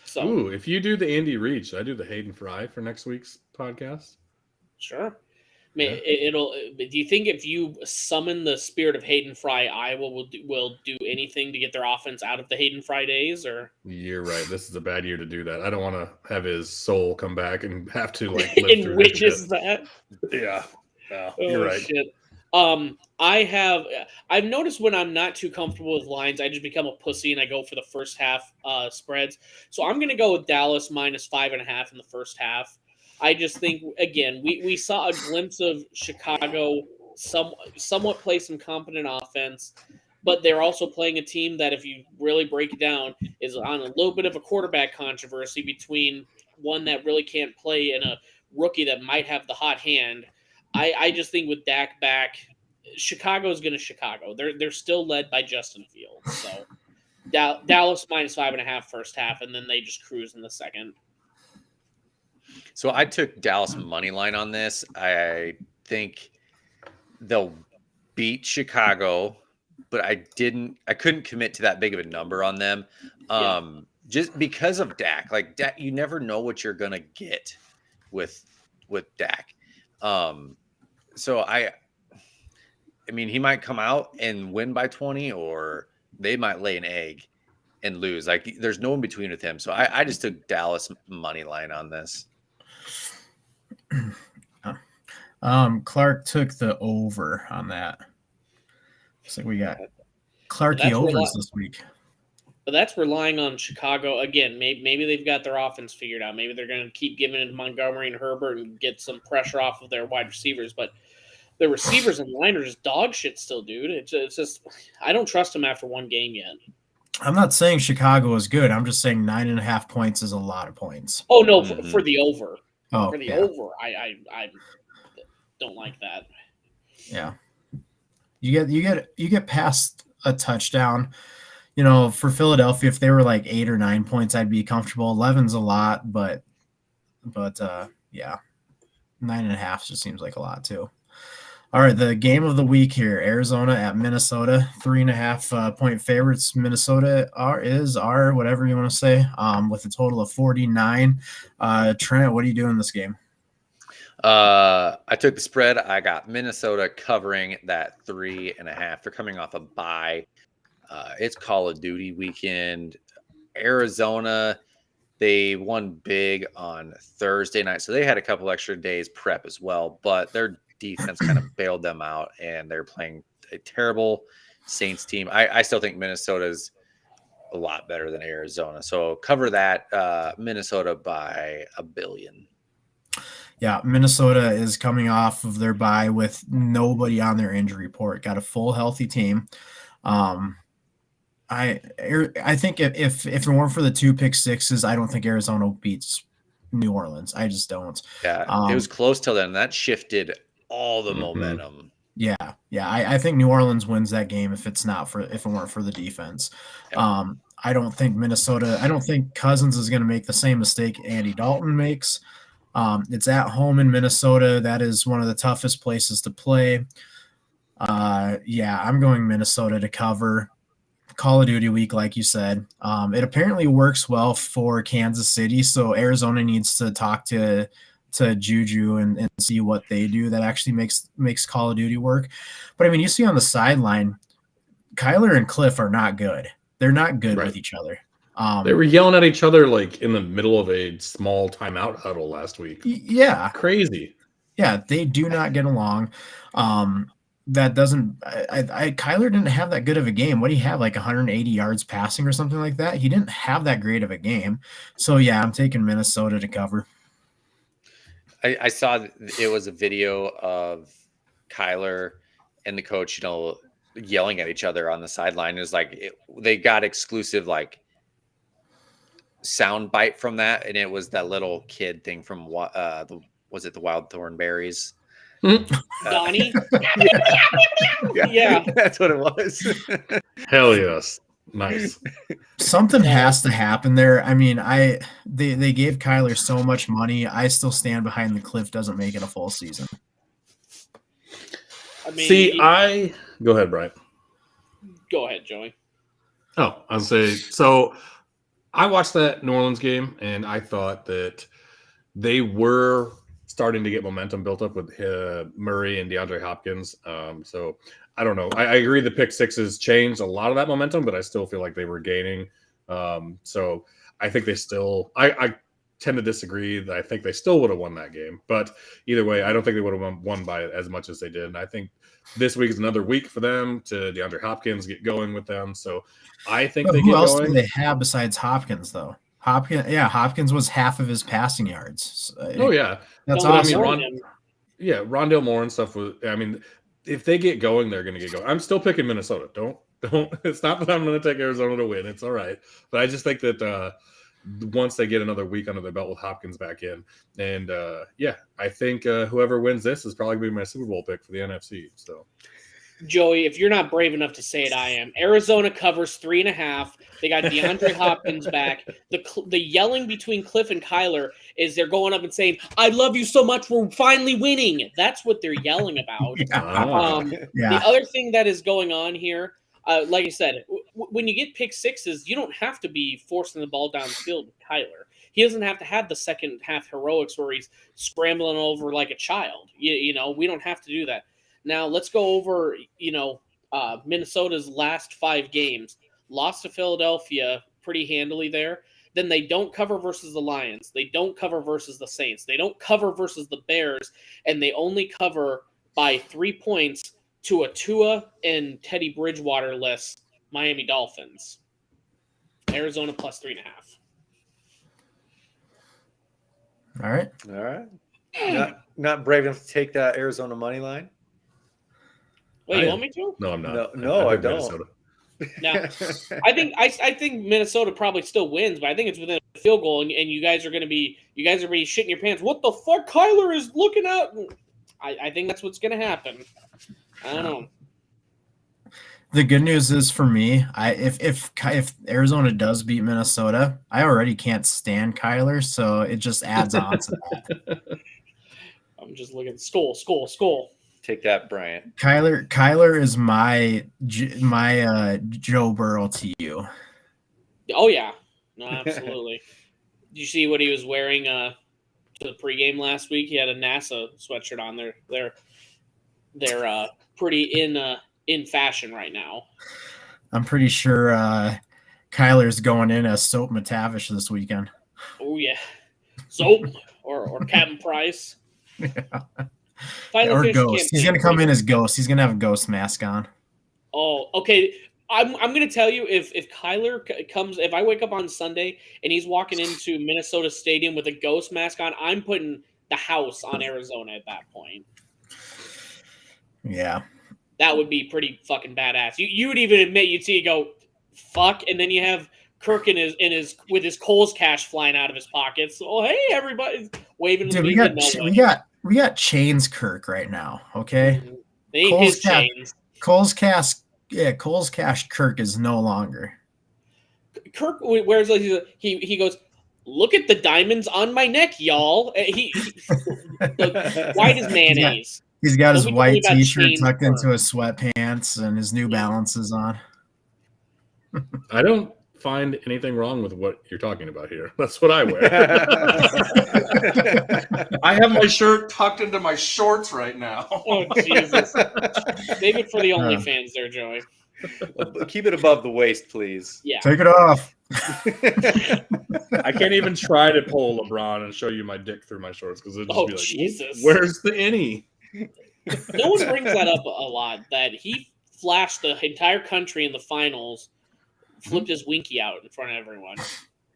So, ooh, if you do the Andy Reid, should I do the Hayden Fry for next week's podcast? Sure. It'll. Do you think if you summon the spirit of Hayden Fry, Iowa will do anything to get their offense out of the Hayden Fry days? Or you're right. This is a bad year to do that. I don't want to have his soul come back and have to like live and through witness that. Yeah. You're right. Shit. I've noticed when I'm not too comfortable with lines, I just become a pussy and I go for the first half spreads. So I'm going to go with Dallas minus 5.5 in the first half. I just think, again, we saw a glimpse of Chicago somewhat play some competent offense, but they're also playing a team that, if you really break it down, is on a little bit of a quarterback controversy between one that really can't play and a rookie that might have the hot hand. I just think with Dak back, Chicago's going to Chicago. They're still led by Justin Fields. So Dallas minus 5.5 first half, and then they just cruise in the second. So I took Dallas money line on this. I think they'll beat Chicago but I couldn't commit to that big of a number on them. Just because of Dak. Like Dak, you never know what you're gonna get with Dak. So I mean, he might come out and win by 20, or they might lay an egg and lose. Like there's no in between with him. So I just took Dallas money line on this. Clark took the over on that. So we got Clarky overs this week. But that's relying on Chicago again. Maybe they've got their offense figured out. Maybe they're going to keep giving it to Montgomery and Herbert and get some pressure off of their wide receivers. But the receivers and line are just dog shit still, dude. It's just I don't trust them after one game yet. I'm not saying Chicago is good. I'm just saying 9.5 points is a lot of points. Oh no, for the over. Oh, for the over, I don't like that. Yeah, you get past a touchdown. You know, for Philadelphia, if they were like 8 or 9 points, I'd be comfortable. 11's a lot, but yeah, 9.5 just seems like a lot too. All right, the game of the week here: Arizona at Minnesota, 3.5 point favorites. Minnesota is whatever you want to say, with a total of 49. Trent, what are you doing in this game? I took the spread. I got Minnesota covering that 3.5. They're coming off a bye. It's Call of Duty weekend. Arizona, they won big on Thursday night, so they had a couple extra days prep as well, but their defense kind of bailed them out, and they're playing a terrible Saints team. I still think Minnesota's a lot better than Arizona, so cover that. Minnesota by 1 billion. Yeah, Minnesota is coming off of their bye with nobody on their injury report. Got a full healthy team. I think if it weren't for the 2 pick sixes, I don't think Arizona beats New Orleans. I just don't. Yeah, it was close till then. That shifted all the momentum. Yeah. I think New Orleans wins that game if it weren't for the defense. Yeah. I don't think Cousins is going to make the same mistake Andy Dalton makes. It's at home in Minnesota. That is one of the toughest places to play. I'm going Minnesota to cover. Call of Duty week, like you said. It apparently works well for Kansas City, so Arizona needs to talk to Juju and see what they do that actually makes Call of Duty work. But I mean, you see on the sideline, Kyler and Cliff are not good. They're not good with each other. They were yelling at each other like in the middle of a small timeout huddle last week. Yeah. Crazy. Yeah, they do not get along. That doesn't Kyler didn't have that good of a game. What do you have, like 180 yards passing or something like that? He didn't have that great of a game. So yeah, I'm taking Minnesota to cover. I saw it was a video of Kyler and the coach, yelling at each other on the sideline. It was like they got exclusive sound bite from that, and it was that little kid thing from was it the Wild Thornberries? Donnie? Yeah, that's what it was. Hell yes. Nice. Something has to happen there. I mean, they gave Kyler so much money. I still stand behind the Cliff doesn't make it a full season. I mean, go ahead, Brian. Go ahead, Joey. Oh, I'll say so. I watched that New Orleans game, and I thought that they were starting to get momentum built up with Murray and DeAndre Hopkins. So I don't know. I agree the pick sixes changed a lot of that momentum, but I still feel like they were gaining. So I think they still – I tend to disagree that I think they still would have won that game. But either way, I don't think they would have won by as much as they did. And I think this week is another week for them to DeAndre Hopkins get going with them. So I think they get going. Who else do they have besides Hopkins, though? Hopkins was half of his passing yards. That's awesome. Rondale Moore and stuff was. I mean, if they get going, they're going to get going. I'm still picking Minnesota. Don't. It's not that I'm going to take Arizona to win. It's all right, but I just think that once they get another week under their belt with Hopkins back in, and I think whoever wins this is probably going to be my Super Bowl pick for the NFC. So. Joey, if you're not brave enough to say it, I am. Arizona covers 3.5. They got DeAndre Hopkins back. The yelling between Cliff and Kyler is they're going up and saying, "I love you so much, we're finally winning." That's what they're yelling about. The other thing that is going on here, like I said, when you get pick sixes, you don't have to be forcing the ball downfield with Kyler. He doesn't have to have the second half heroics where he's scrambling over like a child. You know, we don't have to do that. Now let's go over, Minnesota's last 5 games. Lost to Philadelphia pretty handily there. Then they don't cover versus the Lions. They don't cover versus the Saints. They don't cover versus the Bears. And they only cover by 3 points to a Tua and Teddy Bridgewater-less Miami Dolphins. Arizona plus 3.5. All right. All right. Not brave enough to take that Arizona money line? Wait, you want me to? No, I'm not. No, I don't. Minnesota. Now, I think Minnesota probably still wins, but I think it's within a field goal, and you guys are be shitting your pants. What the fuck? Kyler is looking out. I think that's what's going to happen. I don't know. The good news is for me, if Arizona does beat Minnesota, I already can't stand Kyler, so it just adds on to that. I'm just looking. Skull. Take that, Bryant. Kyler is my Joe Burrow to you. Oh yeah, no, absolutely. Did you see what he was wearing to the pregame last week? He had a NASA sweatshirt on. They're pretty in fashion right now. I'm pretty sure Kyler's going in as Soap McTavish this weekend. Oh yeah, Soap or Captain Price. Yeah. Or Ghost. He's going to come in as Ghost. He's going to have a Ghost mask on. Oh, okay. I'm going to tell you if Kyler comes, if I wake up on Sunday and he's walking into Minnesota Stadium with a Ghost mask on, I'm putting the house on Arizona at that point. Yeah. That would be pretty fucking badass. You would even admit, you'd see it go, fuck, and then you have Kirk with his Kohl's cash flying out of his pockets. Oh, hey, everybody's waving. Dude, we got Chains Kirk right now. Okay, Kohl's cash Kirk is no longer. Kirk wears he goes, look at the diamonds on my neck, y'all. White as mayonnaise. He's got his white T-shirt tucked into his sweatpants and his New Balances on. I don't find anything wrong with what you're talking about here. That's what I wear. I have my shirt tucked into my shorts right now. Oh, Jesus. Save it for the OnlyFans there, Joey. Keep it above the waist, please. Yeah. Take it off. I can't even try to pull LeBron and show you my dick through my shorts because it'll just be like, Jesus. Where's the innie? No one brings that up a lot, that he flashed the entire country in the finals, flipped his winky out in front of everyone.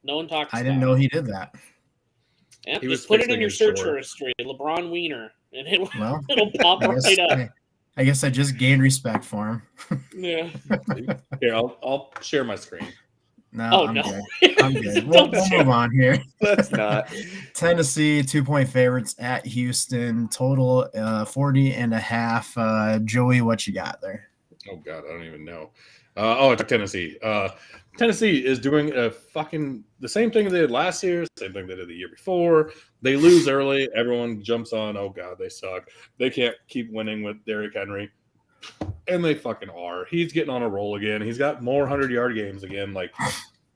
No one talks about it. I didn't know he did that. Yeah, just put it in your search history, LeBron Wiener, and it'll pop right up. I guess I just gained respect for him. Yeah. Here, I'll share my screen. No, I'm good. I'm good. We'll move on here. Let's not. Tennessee 2-point favorites at Houston. Total 40.5. Joey, what you got there? Oh God, I don't even know. I took Tennessee. Tennessee is doing the same thing they did last year, same thing they did the year before. They lose early. Everyone jumps on, oh God, they suck. They can't keep winning with Derrick Henry. And they fucking are. He's getting on a roll again. He's got more 100-yard games again. Like,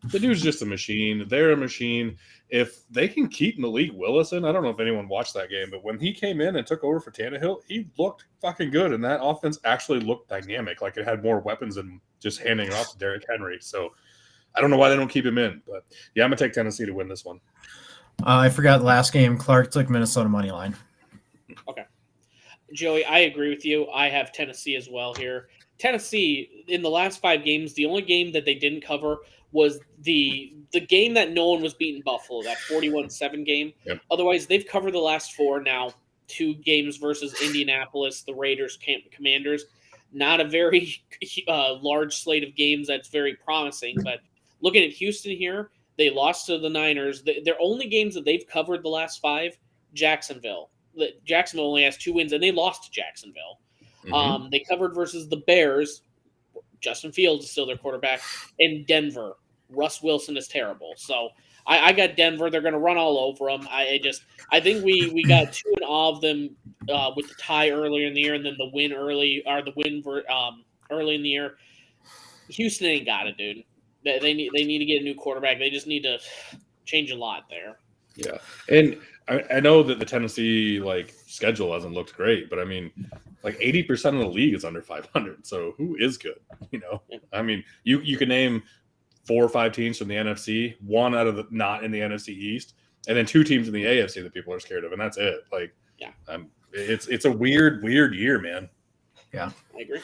the dude's just a machine. They're a machine. If they can keep Malik Willis in, I don't know if anyone watched that game, but when he came in and took over for Tannehill, he looked fucking good. And that offense actually looked dynamic. Like, it had more weapons than just handing it off to Derrick Henry. So, I don't know why they don't keep him in. But, yeah, I'm going to take Tennessee to win this one. I forgot the last game. Clark took Minnesota money line. Okay. Joey, I agree with you. I have Tennessee as well here. Tennessee, in the last 5 games, the only game that they didn't cover was the game that no one was beating Buffalo, that 41-7 game. Yep. Otherwise, they've covered the last 4 now. 2 games versus Indianapolis, the Raiders, Commanders. Not a very large slate of games that's very promising. But looking at Houston here, they lost to the Niners. Their only games that they've covered the last 5, Jacksonville. Jacksonville only has 2 wins, and they lost to Jacksonville. Mm-hmm. They covered versus the Bears. Justin Fields is still their quarterback. And Denver. Russ Wilson is terrible. So I got Denver. They're going to run all over them. I think we got 2 in all of them with the tie earlier in the year, and then the win early in the year. Houston ain't got it, dude. They need to get a new quarterback. They just need to change a lot there. Yeah, and I know that the Tennessee schedule hasn't looked great, but I mean, 80% of the league is under 500. So who is good? I mean, you can name 4 or 5 teams from the NFC, one out of the not in the NFC East, and then 2 teams in the AFC that people are scared of, and that's it. It's a weird year, man. Yeah, I agree.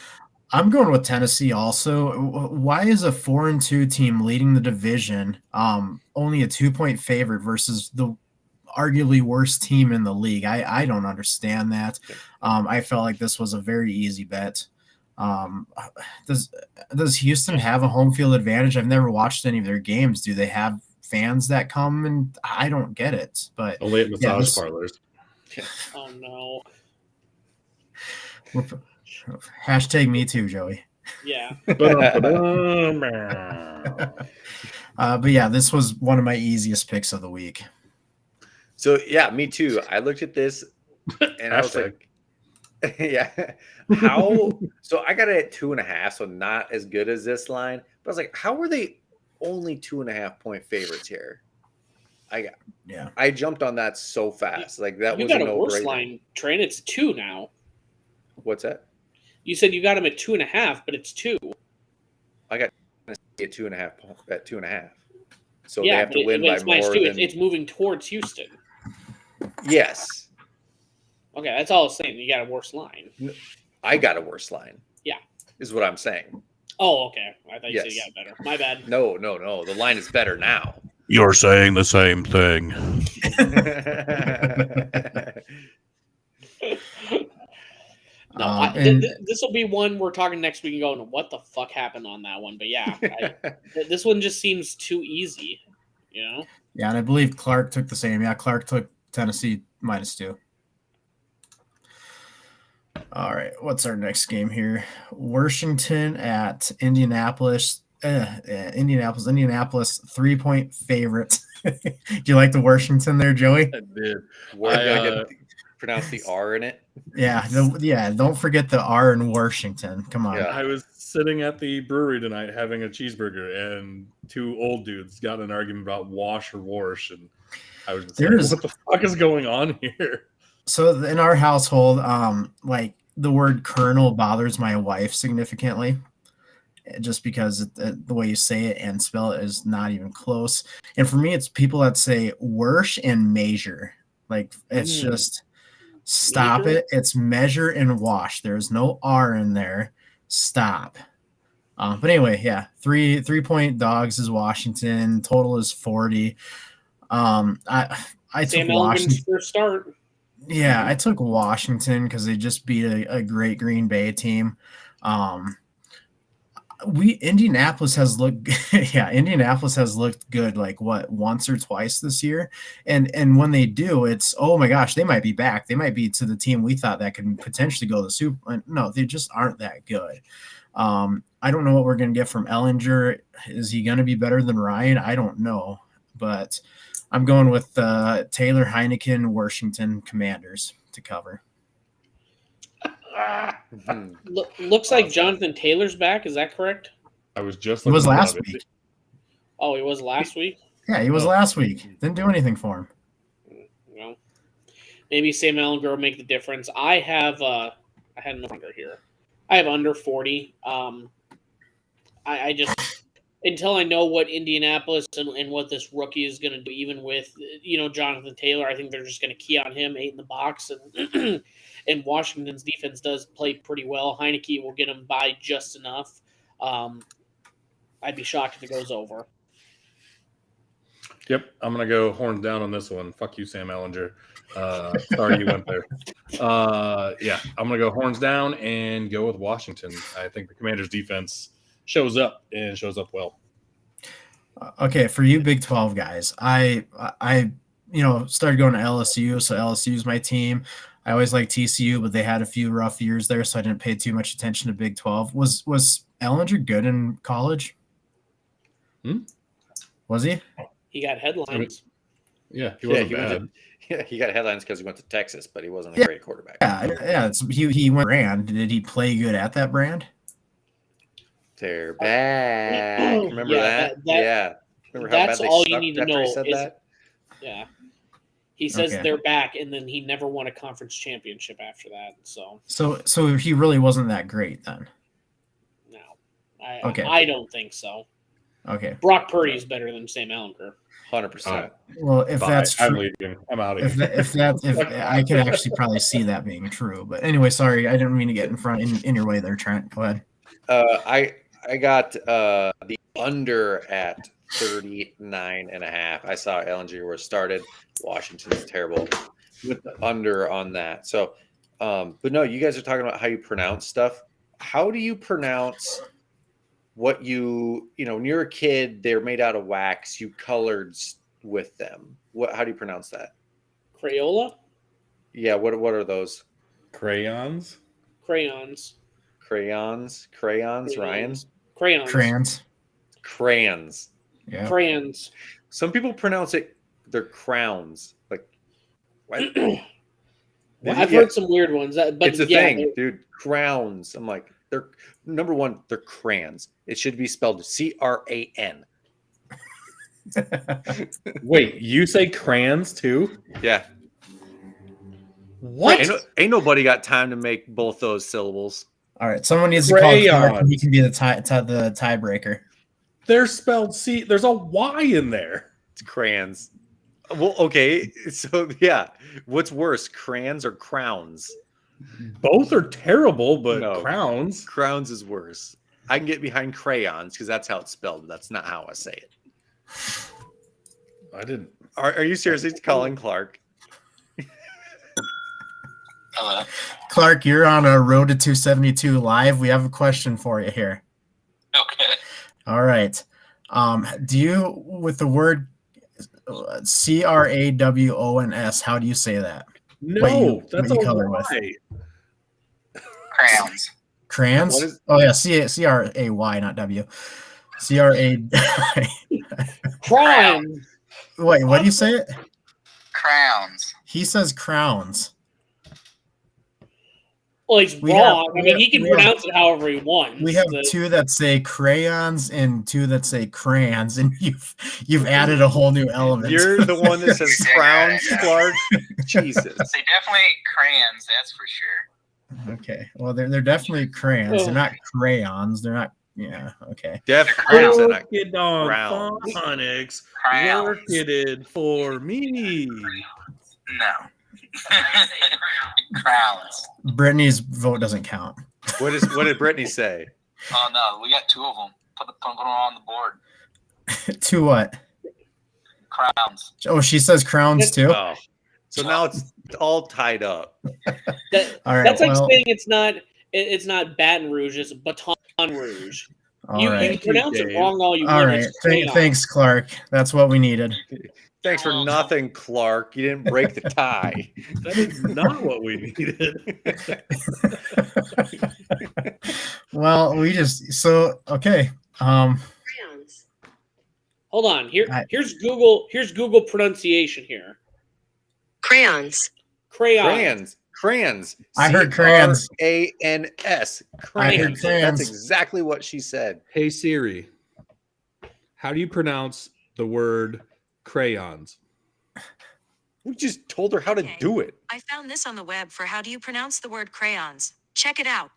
I'm going with Tennessee also. Why is a 4-2 team leading the division only a 2-point favorite versus the arguably worst team in the league? I don't understand that. I felt like this was a very easy bet. Does Houston have a home field advantage? I've never watched any of their games. Do they have fans that come? And I don't get it. But only at massage parlors. Oh no. Hashtag me too, Joey. Yeah. But yeah, this was one of my easiest picks of the week. So yeah, me too. I looked at this and I was like, yeah, how? So I got it at 2.5, so not as good as this line. But I was like, how are they only 2.5-point favorites here? I jumped on that so fast. That was a worse line, Train. It's 2 now. What's that? You said you got him at 2.5, but it's 2. I got at 2.5 at 2.5. So they have to win by more than... It's moving towards Houston. Yes. Okay, that's all I was saying. You got a worse line. I got a worse line. Yeah. Is what I'm saying. Oh, okay. I thought you said you got better. My bad. No. The line is better now. You're saying the same thing. No, this will be one we're talking next week and going, what the fuck happened on that one? But yeah, this one just seems too easy, Yeah, and I believe Clark took the same. Yeah, Clark took Tennessee -2. All right, what's our next game here? Washington at Indianapolis. Indianapolis, 3-point favorite. Do you like the Washington there, Joey? I did. I pronounce the R in it. Yeah, don't forget the R in Washington. Come on. Yeah. I was sitting at the brewery tonight having a cheeseburger, and 2 old dudes got in an argument about wash or wash, and I was just what the fuck is going on here? So in our household, the word colonel bothers my wife significantly, just because the way you say it and spell it is not even close. And for me, it's people that say worsh and measure. It's just stop it. It's measure and wash. There's no R in there. Stop. But anyway, yeah, 3-point dogs is Washington. Total is 40. I took Washington first start. Yeah, I took Washington because they just beat a great Green Bay team. Indianapolis has looked good once or twice this year, and when they do, it's oh my gosh, they might be back. They might be to the team we thought that could potentially go to the Super. No, they just aren't that good. I don't know what we're gonna get from Ellinger. Is he gonna be better than Ryan? I don't know, but I'm going with Taylor Heineken Washington Commanders to cover. Looks like Jonathan Taylor's back. Is that correct? I was just. It was last week. Oh, he was last week. Yeah, he was last week. Didn't do anything for him. Well, maybe Sam Ellinger will make the difference. I had an under here. I have under 40. I just until I know what Indianapolis and what this rookie is going to do, even with Jonathan Taylor, I think they're just going to key on him, 8 in the box, and and Washington's defense does play pretty well. Heineke will get him by just enough. I'd be shocked if it goes over. Yep, I'm going to go horns down on this one. Fuck you, Sam Ellinger. Sorry you went there. Yeah, I'm going to go horns down and go with Washington. I think the Commanders' defense shows up and shows up well. Okay, for you Big 12 guys, I started going to LSU, so LSU is my team. I always liked TCU, but they had a few rough years there, so I didn't pay too much attention to Big 12. Was Ellinger good in college? Was he? He got headlines. Yeah, he wasn't bad. He got headlines because he went to Texas, but he wasn't a great quarterback. Yeah. He went brand. Did he play good at that brand? They're back. Remember that? Yeah. Remember how that's bad they all sucked you need to after know. he said that? Yeah. He says they're back, and then he never won a conference championship after that. So he really wasn't that great then. No, Okay. I don't think so. Okay. Brock Purdy is better than Sam Ellinger. 100%. Well, if that's true, I'm leaving. I'm out of here. If I could actually probably see that being true, but anyway, sorry, I didn't mean to get in your way there, Trent. Go ahead. I got the under at 39.5. I saw Ellinger was started. Washington's terrible with the under on that. So, but no, you guys are talking about how you pronounce stuff. How do you pronounce what you know, when you're a kid, they're made out of wax, you colored with them. How do you pronounce that? Crayola? Yeah, what are those? Crayons? Crayons, Ryan? Crayons. Yeah. Crayons. Some people pronounce it they're crowns. Like what? I've heard some weird ones. But it's a thing, dude. Crowns. I'm like, they're number one, they're crayons. It should be spelled CRAN. Wait, you say crayons too? Yeah. What? Ain't nobody got time to make both those syllables. All right, someone needs to call Clark, and he can be the tiebreaker. They're spelled C. There's a Y in there. It's crayons. Well, okay. So yeah, what's worse, crayons or crowns? Both are terrible, but crowns. Crowns is worse. I can get behind crayons because that's how it's spelled. But that's not how I say it. I didn't. Are you seriously calling Clark? Hello. Clark, you're on a Road to 272 live. We have a question for you here. Okay. All right. Do you, with the word CRAWONS, how do you say that? No, that's a lie. Crayons. Crayons? Oh yeah, CRAY, not W. CRA. Crayons. Wait, what do you say it? Crowns. He says crowns. Well, he's wrong. I mean, he can pronounce it however he wants. We have two that say crayons and two that say crayons, and you've added a whole new element. You're the one that says crowns, Clark. Jesus. They definitely crayons, that's for sure. Okay. Well, they're definitely crayons. They're not crayons. They're not. Yeah. Okay. Definitely work it on phonics. Work it for me. No. Crowns. Brittany's vote doesn't count. What did Brittany say? Oh no, we got two of them. Put them on the board. Two what? Crowns. Oh, she says crowns too. Oh, so now it's all tied up. All right, that's like saying it's not Baton Rouge, it's Baton Rouge. You pronounce it wrong all you want. All right, thanks, Clark. That's what we needed. Thanks for nothing, Clark. You didn't break the tie. That is not what we needed. Well, okay. Hold on. Here's Google pronunciation here. Crayons. Crayons. I heard crayons. CRANS. I heard crayons. That's exactly what she said. Hey Siri, how do you pronounce the word crayons? We just told her how to do it. I found this on the web for how do you pronounce the word crayons. Check it out.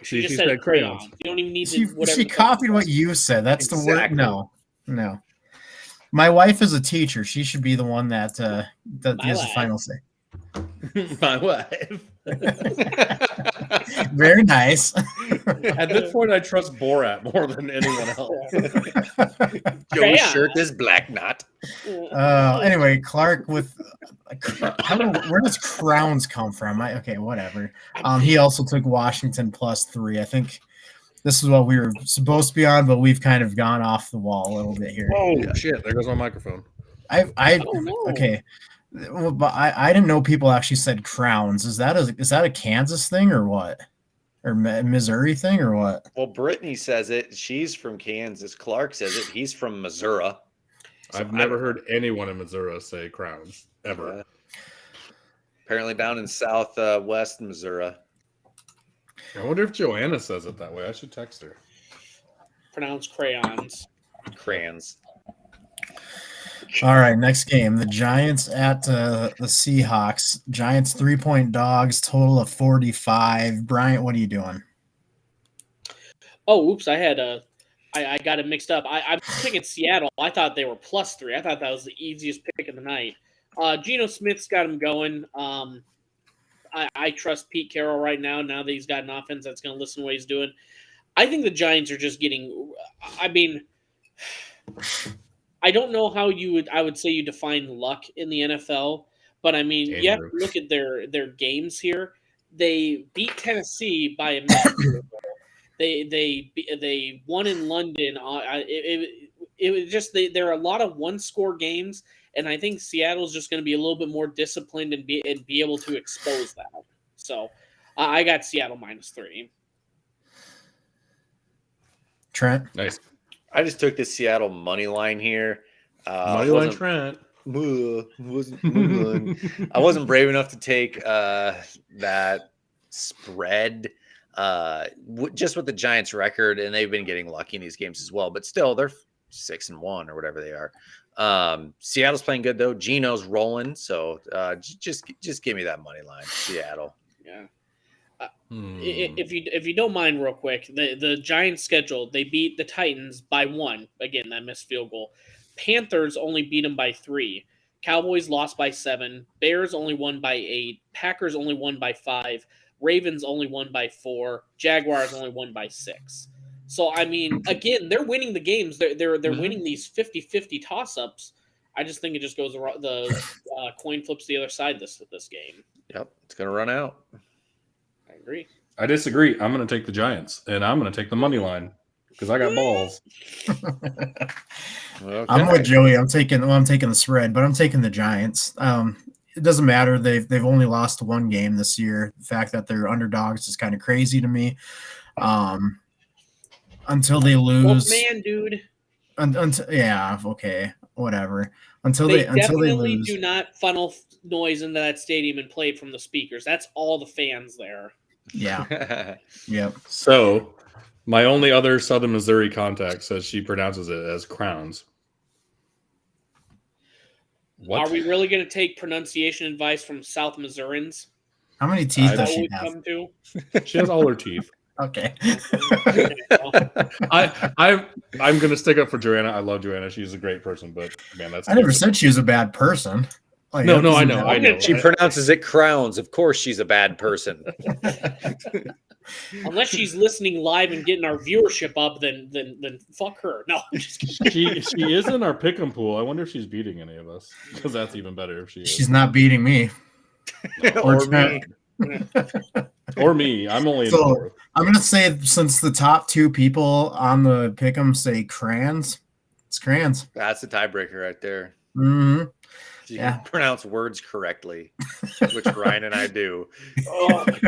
She just said crayons. You don't even need to. She copied what you said. That's exactly the word. No. My wife is a teacher. She should be the one that has the final say. My wife. Very nice. At this point, I trust Borat more than anyone else. Joe's shirt is black knot. Anyway, Clark with where does crowns come from? Okay, whatever. He also took Washington +3. I think this is what we were supposed to be on, but we've kind of gone off the wall a little bit here. Oh shit! There goes my microphone. Okay. Well, but I didn't know people actually said crowns. Is that a Kansas thing or what? Or Missouri thing or what? Well, Brittany says it. She's from Kansas. Clark says it. He's from Missouri. So I've never heard anyone in Missouri say crowns ever. Apparently down in southwest Missouri. I wonder if Joanna says it that way. I should text her. pronounced crayons. Crayons. All right, next game. The Giants at the Seahawks. Giants 3-point dogs, total of 45. Bryant, what are you doing? Oh, oops! I got it mixed up. I'm picking Seattle. I thought they were +3. I thought that was the easiest pick of the night. Geno Smith's got him going. I trust Pete Carroll right now. Now that he's got an offense that's going to listen to what he's doing, I think the Giants are just getting. I mean, I don't know how I would say you define luck in the NFL, but I mean, you have to look at their games here. They beat Tennessee by a missed field goal. They won in London. It was just there are a lot of one-score games, and I think Seattle's just going to be a little bit more disciplined and be able to expose that. So I got Seattle -3. Trent? Nice. I just took the Seattle money line here. Money line Trent. I wasn't brave enough to take that spread just with the Giants record, and they've been getting lucky in these games as well. But still, they're 6-1 or whatever they are. Seattle's playing good though. Geno's rolling, so just give me that money line, Seattle. Yeah. If you don't mind, real quick, the Giants' schedule, they beat the Titans by 1. Again, that missed field goal. Panthers only beat them by 3. Cowboys lost by 7. Bears only won by 8. Packers only won by 5. Ravens only won by 4. Jaguars only won by 6. So I mean, again, they're winning the games. They're winning these 50-50 toss-ups. I just think it just goes the coin flips the other side this game. Yep, it's gonna run out. I agree. I disagree. I'm going to take the Giants, and I'm going to take the money line because I got balls. Okay. I'm with Joey. I'm taking the spread, but I'm taking the Giants. It doesn't matter. They've only lost 1 game this year. The fact that they're underdogs is kind of crazy to me. Until they lose, man, dude. Yeah, okay, whatever. Until they definitely lose. Do not funnel noise into that stadium and play from the speakers. That's all the fans there. Yeah. Yep. So, my only other Southern Missouri contact says she pronounces it as crowns. What? Are we really going to take pronunciation advice from South Missourians? How many teeth does she have? Come to? She has all her teeth. Okay. I'm going to stick up for Joanna. I love Joanna. She's a great person, but man, I never said she was a bad person. Like, no, I know. She pronounces it crowns. Of course, she's a bad person. Unless she's listening live and getting our viewership up, then fuck her. No, I'm just kidding. She is in our pick'em pool. I wonder if she's beating any of us, because that's even better if she is. She's not beating me. Or me. Or me. I'm only in the fourth. I'm gonna say, since the top 2 people on the pick'em say crayons, it's crayons. That's the tiebreaker right there. Mm-hmm. You can pronounce words correctly, which Ryan and I do. Oh my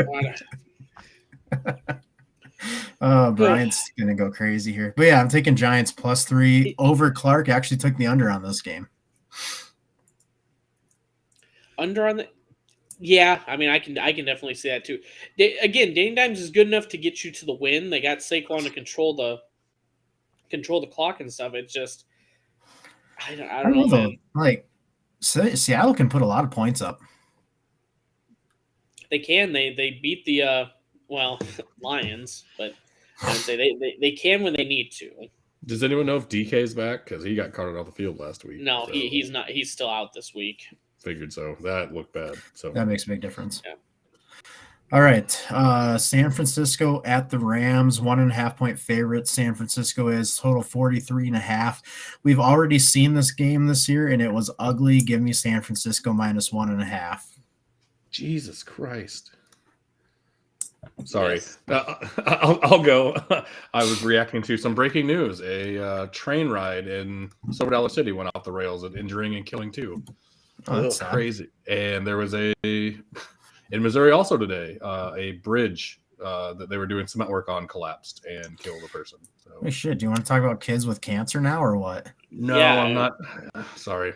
god. Brian's gonna go crazy here. But yeah, I'm taking Giants +3 over Clark. Actually took the under on this game. Under on the Yeah, I mean, I can definitely see that too. Again, Dane Dimes is good enough to get you to the win. They got Saquon to control the clock and stuff. It's just I don't know, man. Like Seattle can put a lot of points up. They can. They beat the Lions, but I would say they can when they need to. Does anyone know if DK's back? Because he got carted off the field last week. No, so. He's not. He's still out this week. Figured so. That looked bad. So that makes a big difference. Yeah. All right. San Francisco at the Rams, 1.5-point favorite. San Francisco is total 43.5. We've already seen this game this year, and it was ugly. Give me San Francisco -1.5. Jesus Christ. Sorry. Yes. I'll go. I was reacting to some breaking news. A train ride in Silver Dollar City went off the rails, injuring and killing 2. Oh, that's crazy. And there was in Missouri also today, a bridge that they were doing cement work on collapsed and killed a person. So, hey, shit, do you want to talk about kids with cancer now or what? No, yeah. I'm not. Sorry.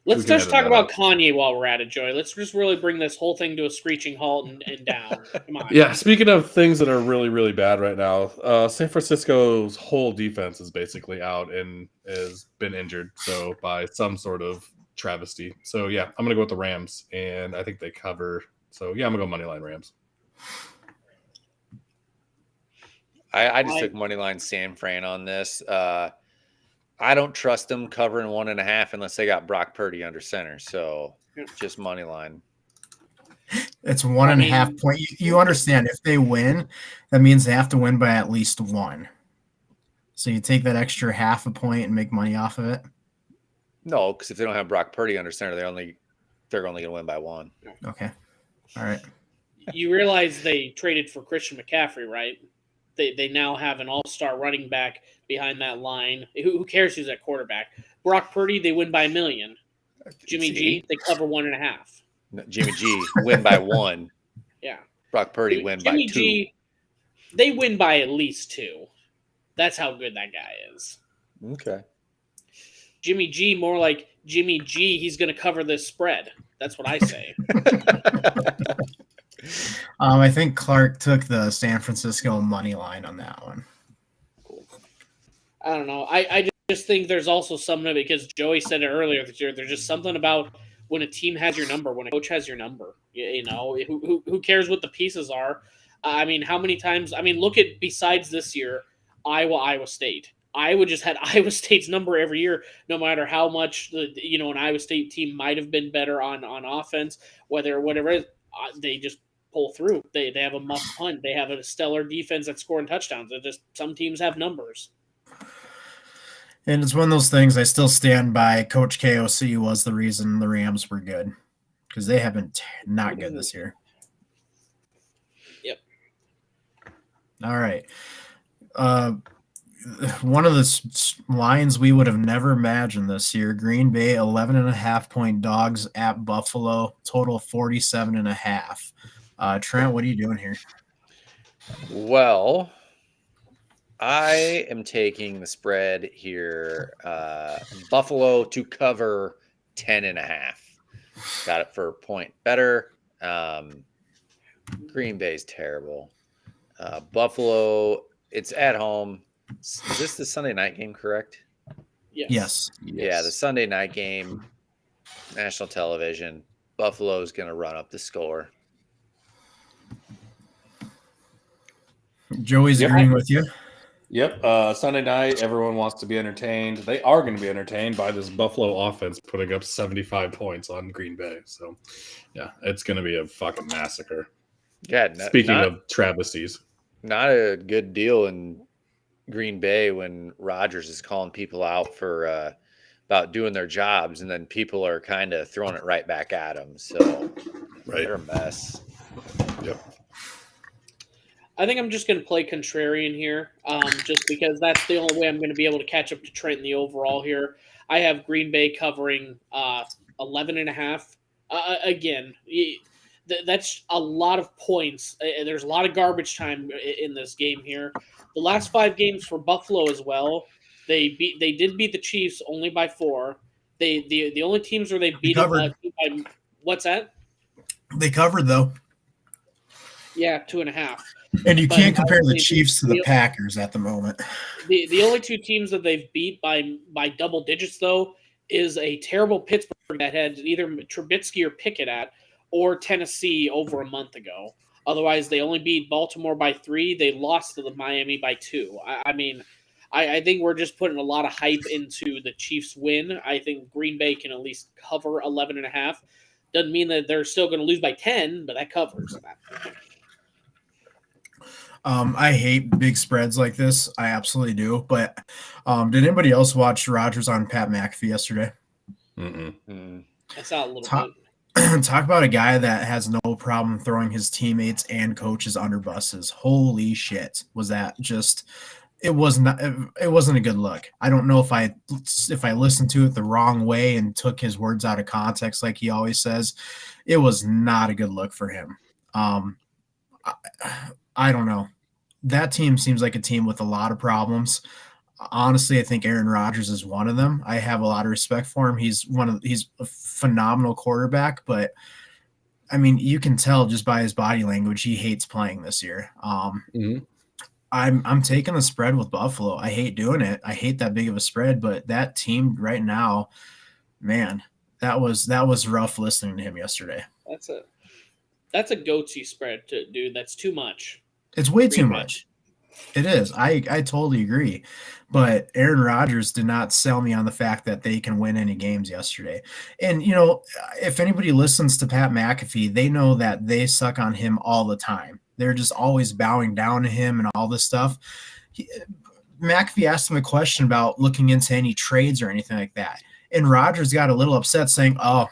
Let's just talk about Kanye while we're at it, Joey. Let's just really bring this whole thing to a screeching halt and down. Come on. Yeah, speaking of things that are really, really bad right now, San Francisco's whole defense is basically out and has been injured, so by some sort of travesty. So, yeah, I'm going to go with the Rams, and I think they cover. So, yeah, I'm going to go moneyline Rams. I just took moneyline San Fran on this. I don't trust them covering 1.5 unless they got Brock Purdy under center. So just money line. It's 1.5 point. You understand if they win, that means they have to win by at least 1. So you take that extra 0.5 point and make money off of it. No, because if they don't have Brock Purdy under center, they're only going to win by 1. Okay. All right. You realize they traded for Christian McCaffrey, right? They now have an all-star running back behind that line. Who cares who's at quarterback? Brock Purdy, they win by 1 million. Jimmy G, they cover 1.5. No, Jimmy G win by 1. Yeah. Brock Purdy win Jimmy by 2. G, they win by at least 2. That's how good that guy is. Okay. Jimmy G, more like Jimmy G, he's going to cover this spread. That's what I say. I think Clark took the San Francisco money line on that one. Cool. I don't know. I just think there's also something of it because Joey said it earlier this year. There's just something about when a team has your number, when a coach has your number. You know, who cares what the pieces are? I mean, how many times? I mean, look at besides this year, Iowa State. Iowa just had Iowa State's number every year, no matter how much an Iowa State team might have been better on offense, whatever they just pull through. They have a must punt. They have a stellar defense that's scoring touchdowns. They're just some teams have numbers. And it's one of those things I still stand by. Coach KOC was the reason the Rams were good because they have been not good this year. Yep. All right. One of the lines we would have never imagined this year, Green Bay 11.5 point dogs at Buffalo, total 47.5. Trent, what are you doing here? Well, I am taking the spread here. Buffalo to cover 10.5. Got it for a point better. Green Bay's terrible. Buffalo, it's at home. Is this the Sunday night game, correct? Yes. Yeah, the Sunday night game, national television. Buffalo's going to run up the score. Joey's agreeing with you. Yep. Sunday night, everyone wants to be entertained. They are going to be entertained by this Buffalo offense putting up 75 points on Green Bay. So, yeah, it's going to be a fucking massacre. Yeah. Speaking of travesties. Not a good deal in Green Bay when Rodgers is calling people out for about doing their jobs, and then people are kind of throwing it right back at them. So they're a mess. Yep. I think I'm just going to play contrarian here, just because that's the only way I'm going to be able to catch up to Trent in the overall here. I have Green Bay covering 11.5. Again, that's a lot of points. There's a lot of garbage time in this game here. The last 5 games for Buffalo as well, they did beat the Chiefs only by 4. The only teams where they beat them by what's that? They covered though. Yeah, 2.5. And you can't compare the Chiefs to the Packers at the moment. The only 2 teams that they've beat by double digits though is a terrible Pittsburgh that had either Trubisky or Pickett or Tennessee over a month ago. Otherwise, they only beat Baltimore by 3. They lost to the Miami by 2. I think we're just putting a lot of hype into the Chiefs win. I think Green Bay can at least cover 11.5. Doesn't mean that they're still going to lose by 10, but that covers that. I hate big spreads like this. I absolutely do. But did anybody else watch Rodgers on Pat McAfee yesterday? That's out a little bit. Talk about a guy that has no problem throwing his teammates and coaches under buses. Holy shit. Was that just it wasn't a good look. I don't know if I listened to it the wrong way and took his words out of context like he always says. It was not a good look for him. I don't know. That team seems like a team with a lot of problems. honestly, I think Aaron Rodgers is one of them. I have a lot of respect for him. He's a phenomenal quarterback, but I mean, you can tell just by his body language he hates playing this year. I'm taking the spread with Buffalo. I hate doing it. I hate that big of a spread, but that team right now, man, that was rough listening to him yesterday. That's a goatsy spread, dude. That's too much. It's way too much. It is. I totally agree. But Aaron Rodgers did not sell me on the fact that they can win any games yesterday. And, if anybody listens to Pat McAfee, they know that they suck on him all the time. They're just always bowing down to him and all this stuff. McAfee asked him a question about looking into any trades or anything like that. And Rodgers got a little upset saying, "Oh,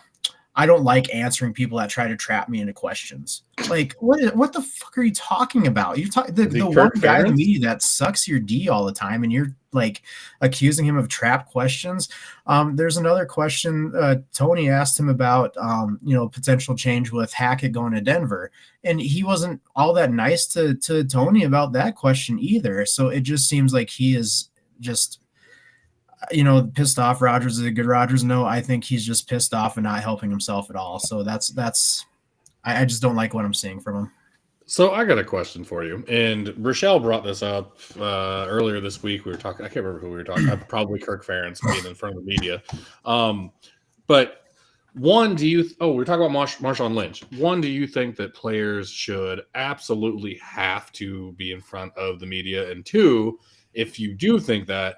I don't like answering people that try to trap me into questions." Like, what the fuck are you talking about? You're talking the one guy in the media that sucks your D all the time, and you're like accusing him of trap questions. There's another question Tony asked him about, potential change with Hackett going to Denver, and he wasn't all that nice to Tony about that question either. So it just seems like he is just pissed off. Rodgers is a good Rodgers. No, I think he's just pissed off and not helping himself at all. So I just don't like what I'm seeing from him. So I got a question for you. And Rochelle brought this up earlier this week. We were talking, I can't remember who we were talking about, probably Kirk Ferentz being in front of the media. But one, we're talking about Marshawn Lynch. One, do you think that players should absolutely have to be in front of the media? And two, if you do think that,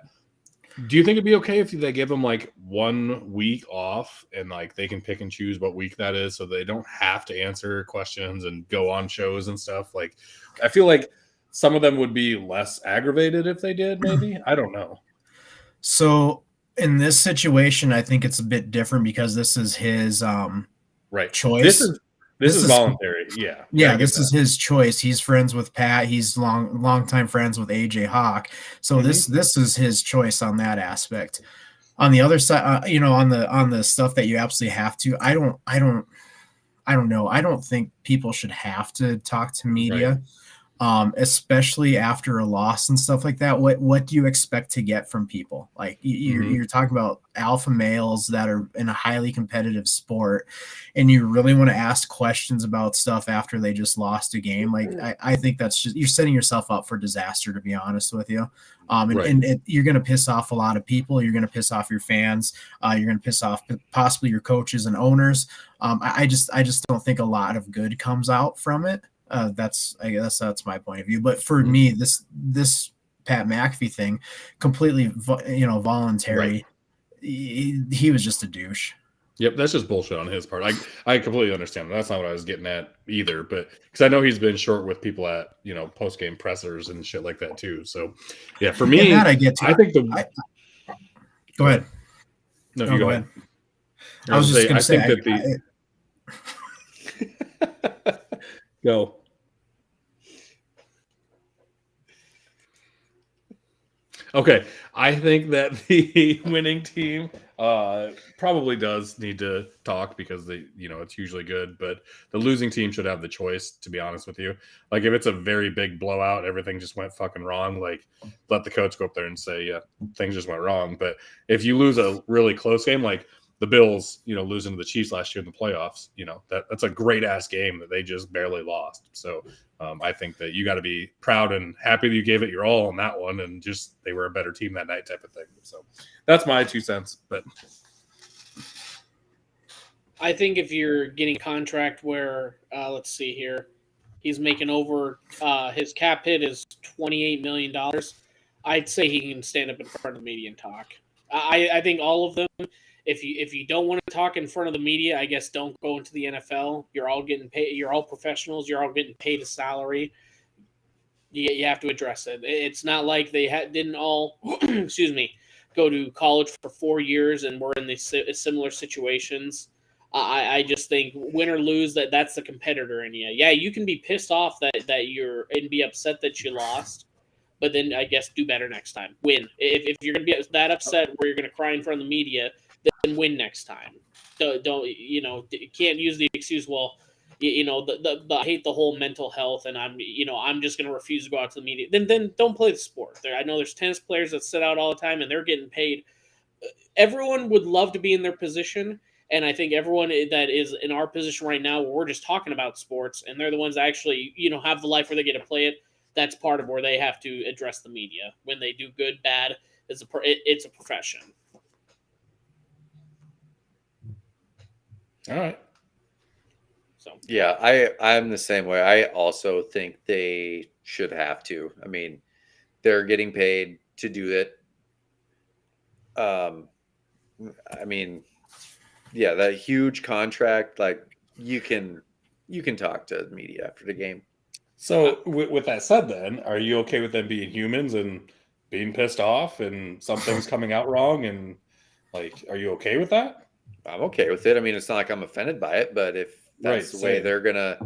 do you think it'd be okay if they give them like 1 week off and like they can pick and choose what week that is so they don't have to answer questions and go on shows and stuff? Like, I feel like some of them would be less aggravated if they did, maybe. I don't know. So in this situation, I think it's a bit different because this is his choice. This is voluntary. Yeah. This is his choice. He's friends with Pat. He's long time friends with AJ Hawk. So this is his choice on that aspect. On the other side, on the stuff that you absolutely have to, I don't know. I don't think people should have to talk to media. Especially after a loss and stuff like that. What do you expect to get from people? Like you're talking about alpha males that are in a highly competitive sport, and you really want to ask questions about stuff after they just lost a game. Like I think that's just, you're setting yourself up for disaster, to be honest with you. And you're going to piss off a lot of people. You're going to piss off your fans. You're going to piss off possibly your coaches and owners. I just don't think a lot of good comes out from it. That's my point of view. But for me, this Pat McAfee thing, completely voluntary. Right. He was just a douche. Yep, that's just bullshit on his part. I completely understand. That's not what I was getting at either. But because I know he's been short with people at post game pressers and shit like that too. So yeah, for me, that I get to. I think go ahead. No, you go ahead. I was just going to say. Go. Okay, I think that the winning team probably does need to talk because it's usually good, but the losing team should have the choice, to be honest with you. Like if it's a very big blowout, everything just went fucking wrong, like let the coach go up there and say, yeah, things just went wrong. But if you lose a really close game, like the Bills, losing to the Chiefs last year in the playoffs, that's a great ass game that they just barely lost. So I think that you got to be proud and happy that you gave it your all on that one, and just they were a better team that night type of thing. So that's my 2 cents. But I think if you're getting a contract where, let's see here, he's making over his cap hit is $28 million, I'd say he can stand up in front of the media and talk. I think all of them. If you don't want to talk in front of the media, I guess don't go into the NFL. You're all getting paid. You're all professionals. You're all getting paid a salary. You have to address it. It's not like they didn't all, excuse me, go to college for 4 years and were in these similar situations. I just think win or lose, that's the competitor in you. Yeah, you can be pissed off that you're and be upset that you lost. But then I guess do better next time. Win. If you're going to be that upset where you're going to cry in front of the media, then win next time. Don't you can't use the excuse, well, I hate the whole mental health, and I'm just going to refuse to go out to the media. Then don't play the sport. I know there's tennis players that sit out all the time, and they're getting paid. Everyone would love to be in their position, and I think everyone that is in our position right now, where we're just talking about sports, and they're the ones that actually have the life where they get to play it. That's part of where they have to address the media when they do good, bad. It's a profession. All right. So yeah, I'm the same way. I also think they should have to. I mean, they're getting paid to do it. I mean, yeah, that huge contract. Like you can talk to the media after the game. So with that said, then are you okay with them being humans and being pissed off and something's coming out wrong and like, are you okay with that? I'm okay with it. I mean, it's not like I'm offended by it, but if that's the way they're gonna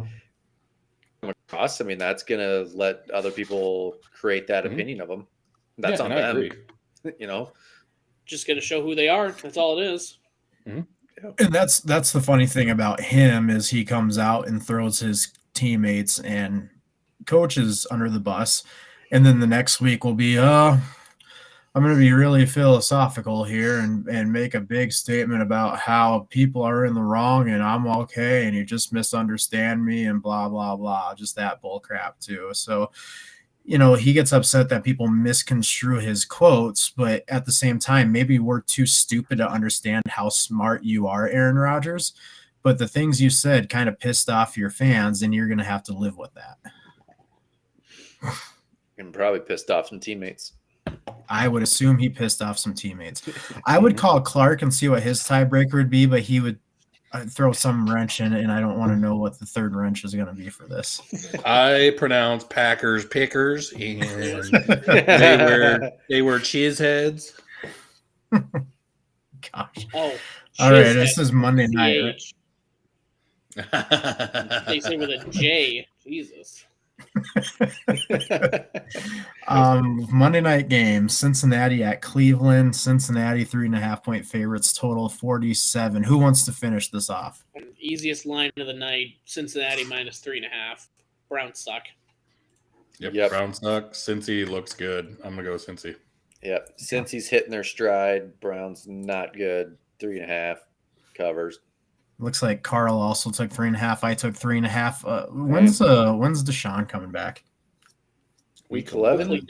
come across, I mean, that's gonna let other people create that opinion of them. That's on them. Just gonna show who they are. That's all it is. And that's the funny thing about him is he comes out and throws his teammates and coaches under the bus, and then the next week will be I'm going to be really philosophical here and make a big statement about how people are in the wrong and I'm okay and you just misunderstand me and blah, blah, blah. Just that bull crap too. So, he gets upset that people misconstrue his quotes, but at the same time, maybe we're too stupid to understand how smart you are, Aaron Rodgers. But the things you said kind of pissed off your fans and you're going to have to live with that. And probably pissed off some teammates. I would assume he pissed off some teammates. I would call Clark and see what his tiebreaker would be, but he would throw some wrench in it, and I don't want to know what the third wrench is going to be for this. I pronounce Packers pickers, and they wear cheese heads. Gosh. Oh, all right. This is Monday night. Right? They say with a J. Jesus. Monday night game, Cincinnati at Cleveland. Cincinnati 3.5-point favorites, total 47. Who wants to finish this off? Easiest line of the night, Cincinnati minus 3.5. Browns suck. Yep. Browns suck. Cincy looks good. I'm gonna go with Cincy. Yep. Cincy's hitting their stride. Browns not good. 3.5 covers. Looks like Carl also took 3.5. I took 3.5. When's Deshaun coming back? Week 11.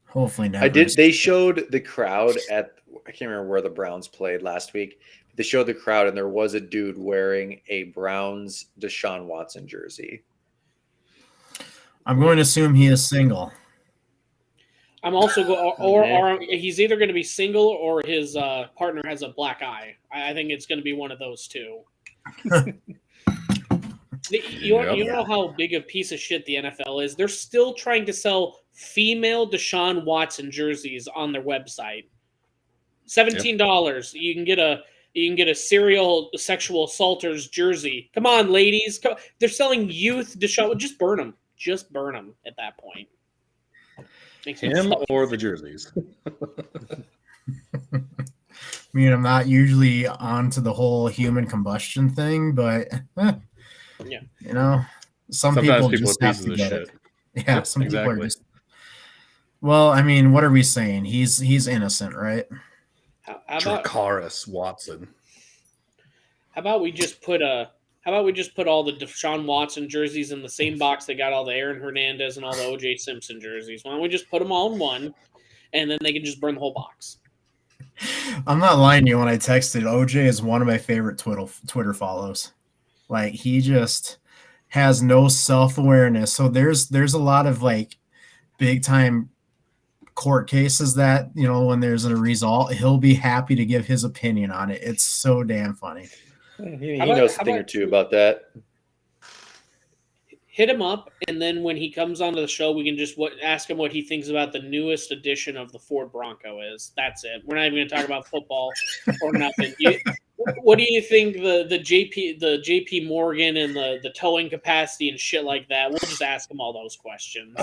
Hopefully never. They showed the crowd at. I can't remember where the Browns played last week. They showed the crowd, and there was a dude wearing a Browns Deshaun Watson jersey. I'm going to assume he is single. I'm also or he's either going to be single or his partner has a black eye. I think it's going to be one of those two. You know how big a piece of shit the NFL is? They're still trying to sell female Deshaun Watson jerseys on their website. $17. You can get a serial sexual assaulter's jersey. Come on, ladies. They're selling youth Deshaun. Just burn them. Just burn them at that point. Him or the jerseys? I mean, I'm not usually onto the whole human combustion thing, but some people just have to get it. Yeah, some people are just. Well, I mean, what are we saying? He's innocent, right? How about Dracarys Watson? How about we just put all the Deshaun Watson jerseys in the same box that got all the Aaron Hernandez and all the O.J. Simpson jerseys? Why don't we just put them all in one, and then they can just burn the whole box? I'm not lying to you when I texted. O.J. is one of my favorite Twitter follows. Like, he just has no self-awareness. So there's a lot of, like, big-time court cases that, when there's a result, he'll be happy to give his opinion on it. It's so damn funny. He knows a thing or two about that. Hit him up, and then when he comes onto the show, we can just ask him what he thinks about the newest edition of the Ford Bronco is. That's it. We're not even going to talk about football or nothing. What do you think the JP Morgan and the towing capacity and shit like that? We'll just ask him all those questions.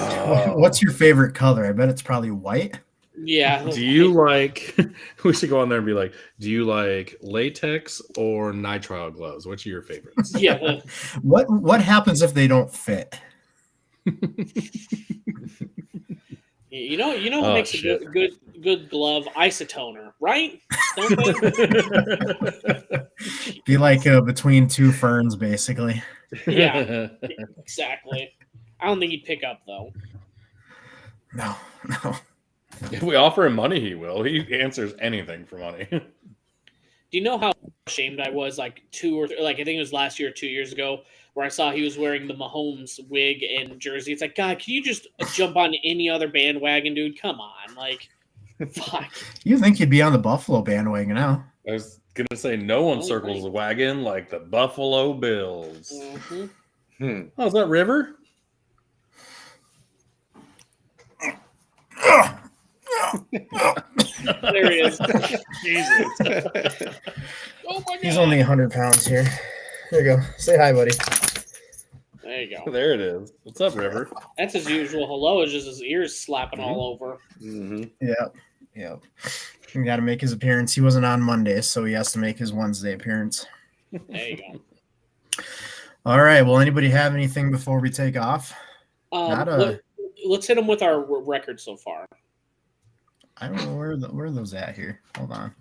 What's your favorite color? I bet it's probably white. Yeah. Do you like? We should go on there and be like, do you like latex or nitrile gloves? Which are your favorites? Yeah. What happens if they don't fit? You know who makes a good glove? Isotoner, right? Don't they? Be like between two ferns, basically. Yeah, exactly. I don't think he'd pick up though. No. If we offer him money, he will. He answers anything for money. Do you know how ashamed I was like I think it was last year or 2 years ago where I saw he was wearing the Mahomes wig and jersey. It's like, God, can you just jump on any other bandwagon, dude? Come on. Like, fuck. You think he'd be on the Buffalo bandwagon now? I was going to say, no one circles the wagon like the Buffalo Bills. Mm-hmm. Oh, is that River? There he is. Jesus. Oh my God. He's only 100 pounds here. There you go. Say hi, buddy. There you go. There it is. What's up, River? That's his usual hello. It's just his ears slapping all over. Mm-hmm. Yeah. He got to make his appearance. He wasn't on Monday, so he has to make his Wednesday appearance. There you go. All right. Well, anybody have anything before we take off? Let's hit him with our record so far. I don't know where are those at here. Hold on.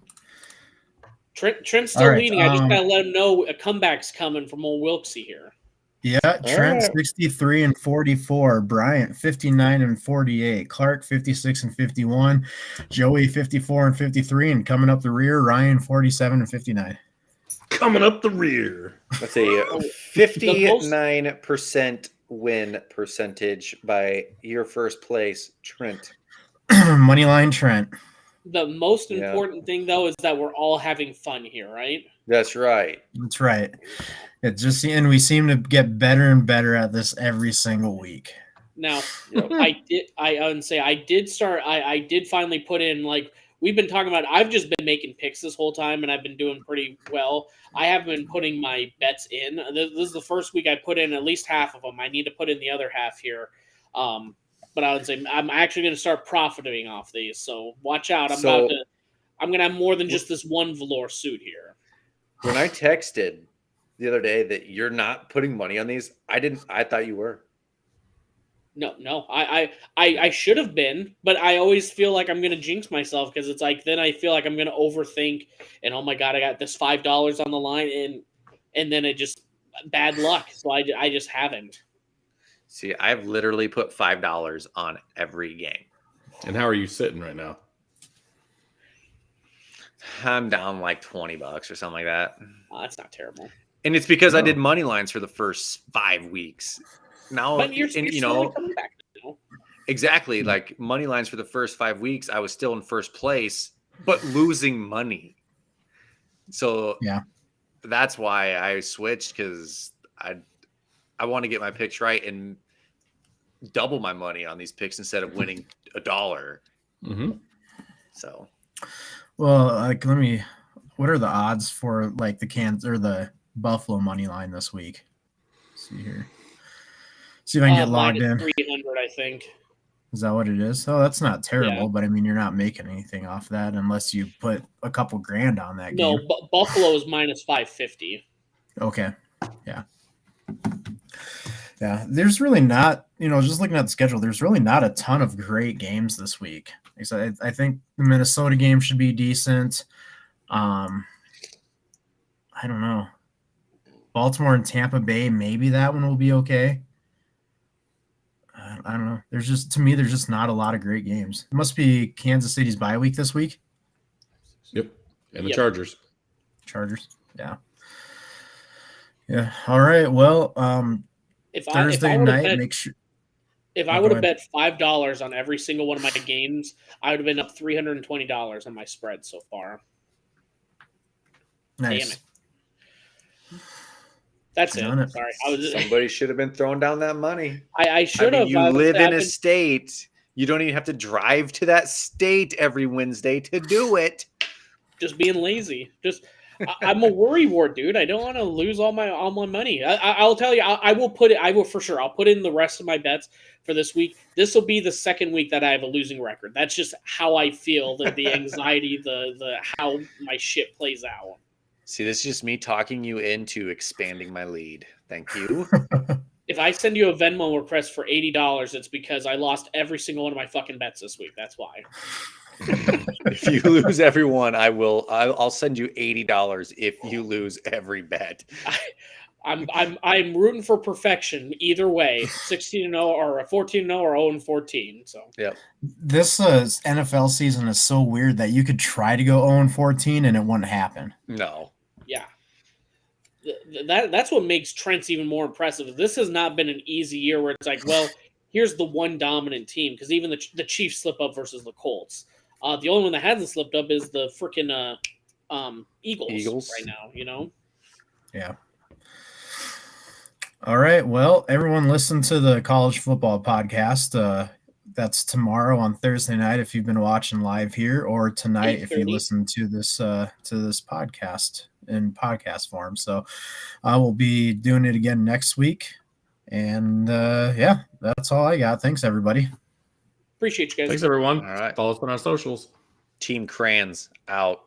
Trent's still right, leading. I just gotta let him know a comeback's coming from old Wilksy here. Yeah, Trent 63 and 44, Bryant 59 and 48, Clark 56 and 51, Joey 54 and 53, and coming up the rear, Ryan 47 and 59. Coming up the rear. That's a 59% win percentage by your first place, Trent. Moneyline Trent. The most important thing, though, is that we're all having fun here, right? That's right. That's right. And we seem to get better and better at this every single week. Now, I did finally put in, like, we've been talking about, I've just been making picks this whole time, and I've been doing pretty well. I have been putting my bets in. This is the first week I put in at least half of them. I need to put in the other half here. But I would say I'm actually going to start profiting off these. So watch out. I'm going to have more than just this one velour suit here. When I texted the other day that you're not putting money on these, I thought you were. No. I should have been, but I always feel like I'm going to jinx myself because it's like, then I feel like I'm going to overthink and, oh my God, I got this $5 on the line and then it just bad luck. So I just haven't. See, I've literally put $5 on every game. And how are you sitting right now? I'm down like $20 or something like that. Oh, that's not terrible. And it's because I did money lines for the first 5 weeks. Now, but you're slowly coming back now. Exactly. Like money lines for the first 5 weeks, I was still in first place, but losing money. So yeah, that's why I switched, because I want to get my picks right and double my money on these picks instead of winning $1. Mm-hmm. So, well, like, what are the odds for like the Buffalo money line this week? Let's see here. See if I can get logged in. 300, I think. Is that what it is? Oh, that's not terrible, but I mean, you're not making anything off that unless you put a couple grand on that game. No, Buffalo is minus 550. Okay. Yeah. Yeah, there's really not, just looking at the schedule, there's really not a ton of great games this week. I think the Minnesota game should be decent. I don't know. Baltimore and Tampa Bay, maybe that one will be okay. I don't know. There's just not a lot of great games. It must be Kansas City's bye week this week. Yep. And the Chargers. Yeah. Yeah. All right. Well, Thursday night, make sure. If I would have bet $5 on every single one of my games, I would have been up $320 on my spread so far. Nice. Damn it. That's it. Sorry. Somebody should have been throwing down that money. I should have. You live in a state. You don't even have to drive to that state every Wednesday to do it. Just being lazy. I'm a worrywart, dude. I don't want to lose all my money. I'll tell you, I will put it. I will for sure. I'll put in the rest of my bets for this week. This will be the second week that I have a losing record. That's just how I feel. The anxiety, the how my shit plays out. See, this is just me talking you into expanding my lead. Thank you. If I send you a Venmo request for $80, it's because I lost every single one of my fucking bets this week. That's why. If you lose every one, I'll send you $80 if you lose every bet. I'm rooting for perfection either way, 16-0 or 14-0 or 0-14. So yep. This NFL season is so weird that you could try to go 0-14 and it wouldn't happen. No. Yeah. That's what makes Trent's even more impressive. This has not been an easy year where it's like, well, here's the one dominant team, because even the Chiefs slip up versus the Colts. The only one that hasn't slipped up is the freaking Eagles right now, you know? Yeah. All right. Well, everyone listen to the college football podcast. That's tomorrow on Thursday night if you've been watching live here, or tonight if you listen to this podcast in podcast form. So I will be doing it again next week. And yeah, that's all I got. Thanks, everybody. Appreciate you guys. Thanks, everyone. All right. Follow us on our socials. Team Crayons out.